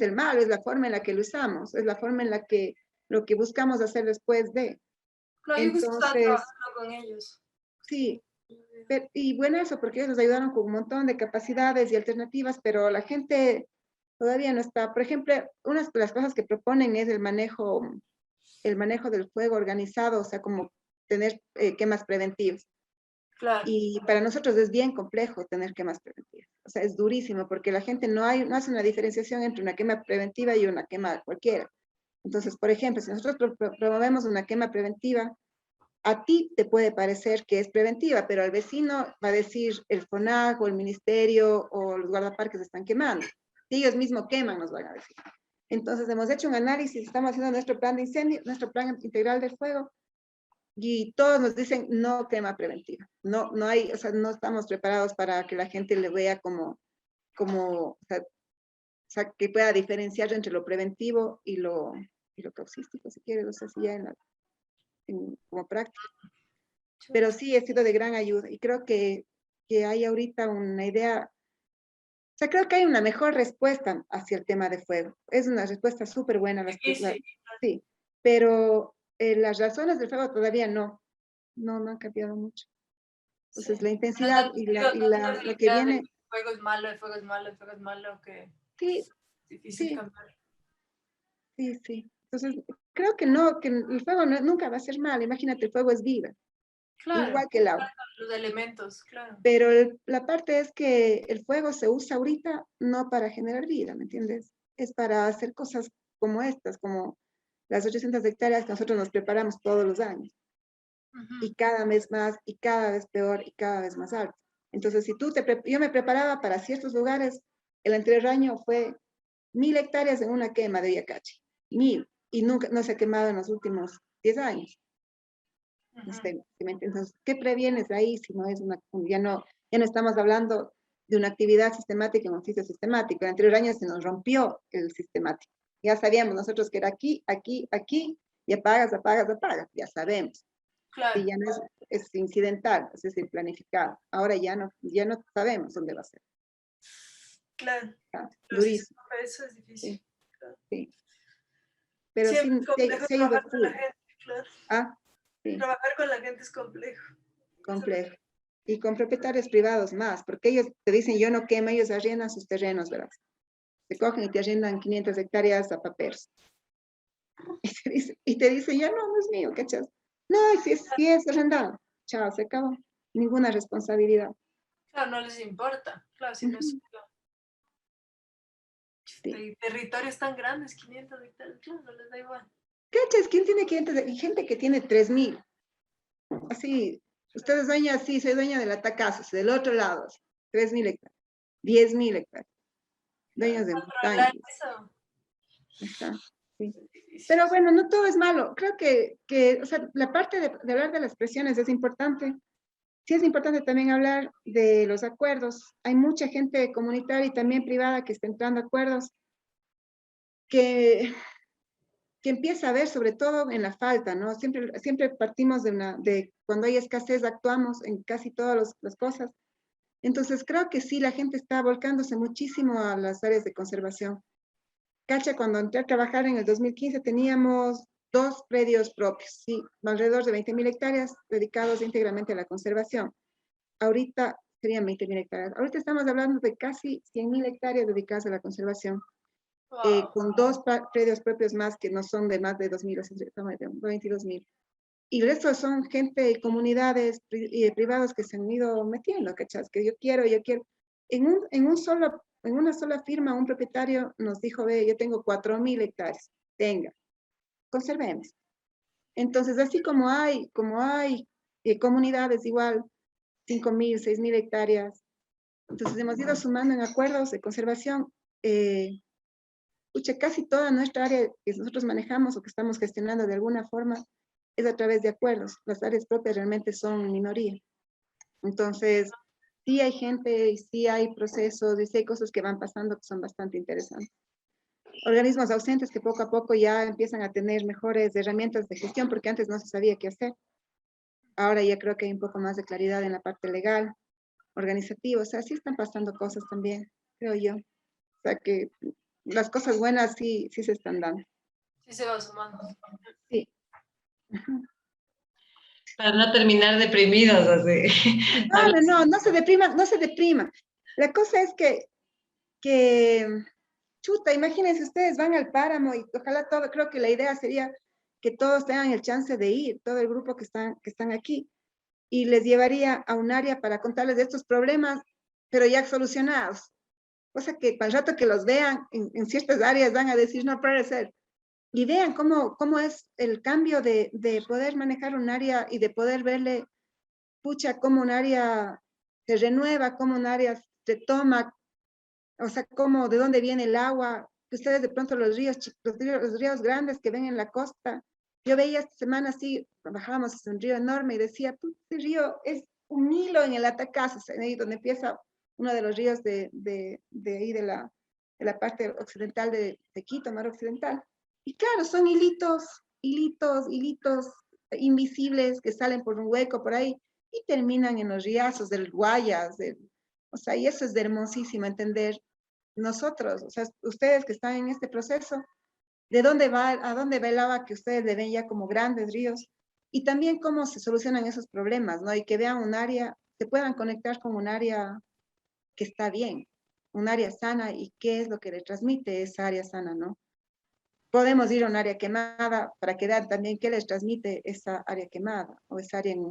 el malo, es la forma en la que lo usamos, es la forma en la que lo que buscamos hacer después de. Claro, yo justo estaba Entonces, trabajando con ellos. sí, y bueno eso, porque ellos nos ayudaron con un montón de capacidades y alternativas, pero la gente todavía no está. Por ejemplo, una de las cosas que proponen es el manejo del fuego organizado, o sea, como tener quemas preventivas. Claro. Y para nosotros es bien complejo tener quemas preventivas. O sea, es durísimo porque la gente no hace una diferenciación entre una quema preventiva y una quema cualquiera. Entonces, por ejemplo, si nosotros promovemos una quema preventiva, a ti te puede parecer que es preventiva, pero al vecino va a decir el FONAC o el ministerio o los guardaparques están quemando. Si ellos mismos queman, nos van a decir. Entonces, hemos hecho un análisis, estamos haciendo nuestro plan de incendio, nuestro plan integral del fuego, y todos nos dicen no quema preventiva. No hay, o sea, no estamos preparados para que la gente le vea o sea, que pueda diferenciar entre lo preventivo y lo causístico, si quieres, o sea, si ya como práctica. Pero sí ha sido de gran ayuda y creo que hay ahorita una idea, o sea, creo que hay una mejor respuesta hacia el tema de fuego. Es una respuesta súper buena, sí, pero las razones del fuego todavía no han cambiado mucho. Sí. Entonces, la No es intensidad lo que la de viene, el fuego es malo, el fuego es malo, el fuego es malo, que sí, es difícil sí, cambiar. sí, sí. Entonces, creo que no, que el fuego nunca va a ser mal. Imagínate, el fuego es vida, Claro, igual que el agua. los elementos, claro. Pero la parte es que el fuego se usa ahorita no para generar vida, ¿me entiendes? Es para hacer cosas como estas, como las 800 hectáreas que nosotros nos preparamos todos los años. Y cada vez más, y cada vez peor, y cada vez más alto. Entonces, si yo me preparaba para ciertos lugares, el anterior año fue 1000 hectáreas en una quema de Yacachi, 1000, y nunca, no se ha quemado en los últimos 10 años. Entonces, ¿qué previenes ahí si no es ya no estamos hablando de una actividad sistemática en un oficio sistemático? El anterior año se nos rompió el sistemático. Ya sabíamos nosotros que era aquí, aquí, aquí, y apagas, apagas, apagas, ya sabemos. Claro, Y ya no es incidental, es decir, planificado. Ahora ya no sabemos dónde va a ser. claro. Está Pero si se durísimo, toca eso es difícil. sí, Claro. sí. Pero sí, Siempre es complejo se ha ido trabajar con la full. gente, claro. Ah, sí, Trabajar con la gente es complejo. complejo. Y con propietarios privados más, porque ellos te dicen, yo no quemo, ellos arriendan sus terrenos, ¿verdad? Te cogen y te arriendan 500 hectáreas a papeles. Y te dicen, ya no es mío, ¿cachas? No, si es arrendado. Chao, se acabó. Ninguna responsabilidad. Claro, no les importa. Claro, si no es Ujú, suyo. sí. Y territorios tan grandes, 500 hectáreas, claro, no les da igual. ¿Cachas? ¿Quién tiene 500? Hay gente que tiene 3.000. Así, usted es dueña, sí, soy dueña del Atacazos, del otro lado, 3.000 hectáreas, 10.000 hectáreas, dueños de Controlar montañas. eso Ajá, sí. es difícil. Pero bueno, no todo es malo. Creo que o sea, la parte de hablar de las presiones es importante. Sí es importante también hablar de los acuerdos. Hay mucha gente comunitaria y también privada que está entrando a acuerdos que, que empieza a ver sobre todo en la falta, ¿no? Siempre partimos de cuando hay escasez, actuamos en casi todas las cosas. Entonces creo que sí, la gente está volcándose muchísimo a las áreas de conservación. Cacha, cuando entré a trabajar en el 2015 teníamos 2 predios propios, sí, alrededor de 20.000 hectáreas dedicados íntegramente a la conservación. Ahorita serían 20.000 hectáreas. Ahorita estamos hablando de casi 100.000 hectáreas dedicadas a la conservación, Wow. con 2 predios propios más que no son de más de 2.000, o sea, de 22.000. Y el resto son gente y comunidades privados que se han ido metiendo, ¿cachas? Que yo quiero. En una sola firma, un propietario nos dijo, ve, yo tengo 4.000 hectáreas, tenga, conservemos. Entonces, así como hay comunidades igual, 5.000, 6.000 hectáreas, entonces hemos ido sumando en acuerdos de conservación. Casi toda nuestra área que nosotros manejamos o que estamos gestionando de alguna forma es a través de acuerdos. Las áreas propias realmente son minoría. Entonces, sí hay gente y sí hay procesos y sí hay cosas que van pasando que son bastante interesantes. Organismos ausentes que poco a poco ya empiezan a tener mejores herramientas de gestión porque antes no se sabía qué hacer. Ahora ya creo que hay un poco más de claridad en la parte legal, organizativa. O sea, sí están pasando cosas también, creo yo. O sea que las cosas buenas sí se están dando. Sí se va sumando. Sí. Ujú. Para no terminar deprimidos, así. No se deprima, no se deprima. La cosa es que chuta, imagínense, ustedes van al páramo y ojalá creo que la idea sería que todos tengan el chance de ir, todo el grupo que están aquí, y les llevaría a un área para contarles de estos problemas, pero ya solucionados. O sea que para el rato que los vean en ciertas áreas van a decir, no puede ser. Y vean cómo es el cambio de poder manejar un área y de poder verle, pucha, cómo un área se renueva, cómo un área se toma, o sea, cómo, de dónde viene el agua, que ustedes de pronto los ríos grandes que ven en la costa. Yo veía esta semana así, bajábamos un río enorme y decía, este río es un hilo en el Atacazo, ahí donde empieza uno de los ríos de ahí de la parte occidental de Quito, mar occidental. Y claro, son hilitos invisibles que salen por un hueco por ahí y terminan en los riazos del Guayas, o sea, y eso es de hermosísimo entender nosotros, o sea, ustedes que están en este proceso, a dónde va el agua que ustedes le ven ya como grandes ríos, y también cómo se solucionan esos problemas, ¿no? Y que vean un área, se puedan conectar con un área que está bien, un área sana, y qué es lo que le transmite esa área sana, ¿no? Podemos ir a un área quemada para que vean también qué les transmite esa área quemada, o esa área en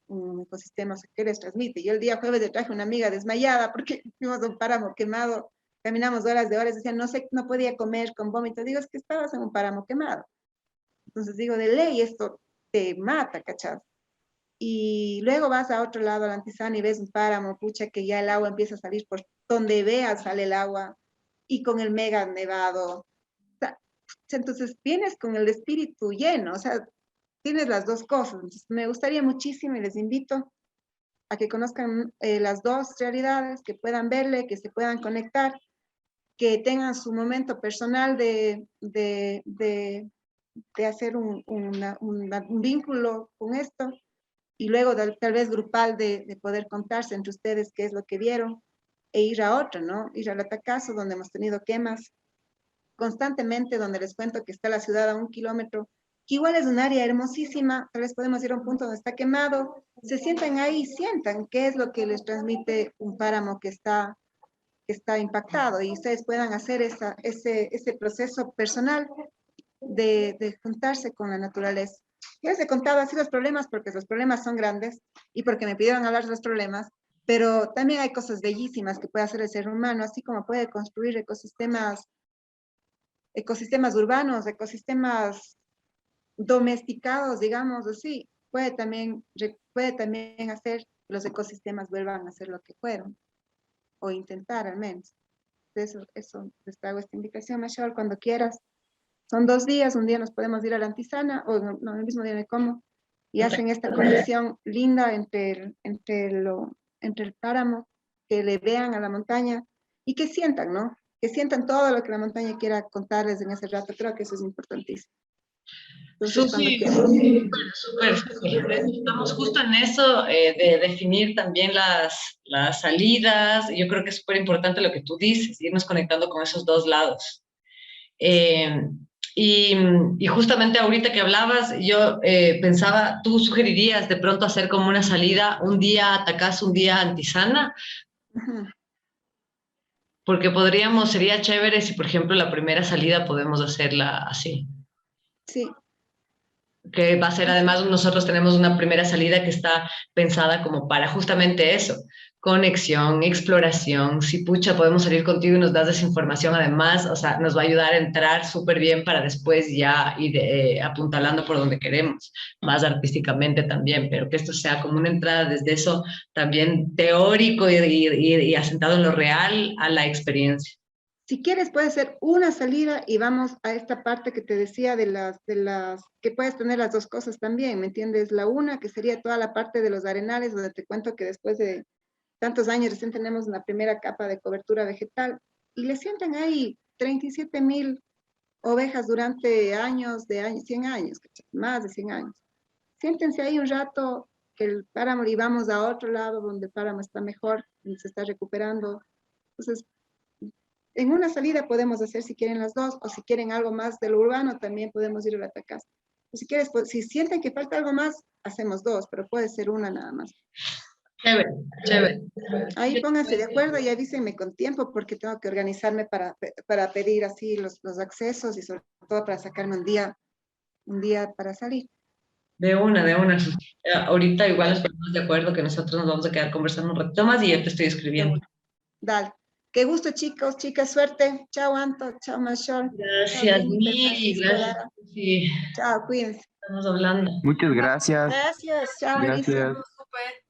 un ecosistema, o sea, qué les transmite. Yo el día jueves le traje una amiga desmayada porque fuimos a un páramo quemado, caminamos horas de horas, decía, no sé, no podía comer con vómito. Digo, es que estabas en un páramo quemado. Entonces digo, de ley esto te mata, ¿cachai? Y luego vas a otro lado, al Antizana, y ves un páramo, pucha, que ya el agua empieza a salir por donde veas, sale el agua, y con el mega nevado. Entonces vienes con el espíritu lleno, o sea, tienes las dos cosas. Entonces, me gustaría muchísimo y les invito a que conozcan las dos realidades, que puedan verle, que se puedan conectar, que tengan su momento personal de hacer un vínculo con esto, y luego tal vez grupal de poder contarse entre ustedes qué es lo que vieron e ir a otro, ¿no? Ir al Atacazo, donde hemos tenido quemas constantemente, donde les cuento que está la ciudad a 1 kilómetro, que igual es un área hermosísima, tal vez podemos ir a un punto donde está quemado, se sientan ahí, sientan qué es lo que les transmite un páramo que está impactado y ustedes puedan hacer ese proceso personal de juntarse con la naturaleza. Yo les he contado así los problemas porque los problemas son grandes y porque me pidieron hablar de los problemas, pero también hay cosas bellísimas que puede hacer el ser humano, así como puede construir ecosistemas urbanos, ecosistemas domesticados, digamos así, puede también hacer que los ecosistemas vuelvan a ser lo que fueron, o intentar al menos. Eso les hago esta invitación, Mashal, cuando quieras. Son 2 días, un día nos podemos ir a la Antisana, o no, el mismo día de como, y hacen esta conexión linda entre el páramo, que le vean a la montaña, y que sientan, ¿no? Que sientan todo lo que la montaña quiera contarles en ese rato. Creo que eso es importantísimo. Entonces, Súper. Estamos justo en eso de definir también las salidas. Yo creo que es súper importante lo que tú dices, irnos conectando con esos dos lados. Y justamente ahorita que hablabas, yo pensaba, ¿tú sugerirías de pronto hacer como una salida, un día Atacazo, un día Antisana? Porque sería chévere si, por ejemplo, la primera salida podemos hacerla así. Sí. Que va a ser, además, nosotros tenemos una primera salida que está pensada como para justamente eso, conexión, exploración. Si pucha, podemos salir contigo y nos das esa información, además, o sea, nos va a ayudar a entrar súper bien para después ya ir apuntalando por donde queremos, más artísticamente también, pero que esto sea como una entrada desde eso también teórico y asentado en lo real a la experiencia. Si quieres, puede ser una salida y vamos a esta parte que te decía de las que puedes tener las dos cosas también, ¿me entiendes? La una, que sería toda la parte de los arenales, donde te cuento que después de tantos años recién tenemos una primera capa de cobertura vegetal y le sientan ahí 37,000 ovejas durante 100 años, más de 100 años. Siéntense ahí un rato, que el páramo, y vamos a otro lado donde el páramo está mejor, donde se está recuperando. Entonces, en una salida podemos hacer, si quieren, las dos, o si quieren algo más de lo urbano, también podemos ir a la Atacazo. Si quieres, si sienten que falta algo más, hacemos dos, pero puede ser una nada más. Chévere. Ahí pónganse de acuerdo y avísenme con tiempo, porque tengo que organizarme para pedir así los accesos y sobre todo para sacarme un día para salir. De una. Ahorita igual nos ponemos de acuerdo que nosotros nos vamos a quedar conversando un ratito más y ya te estoy escribiendo. Dale. Qué gusto, chicos, chicas, suerte. Chao, Anto. Chao, Mashal. Gracias, Mili. Gracias. Sí. Chao, cuídense. Estamos hablando. Muchas gracias. Gracias. Chao, Gracias. Súper.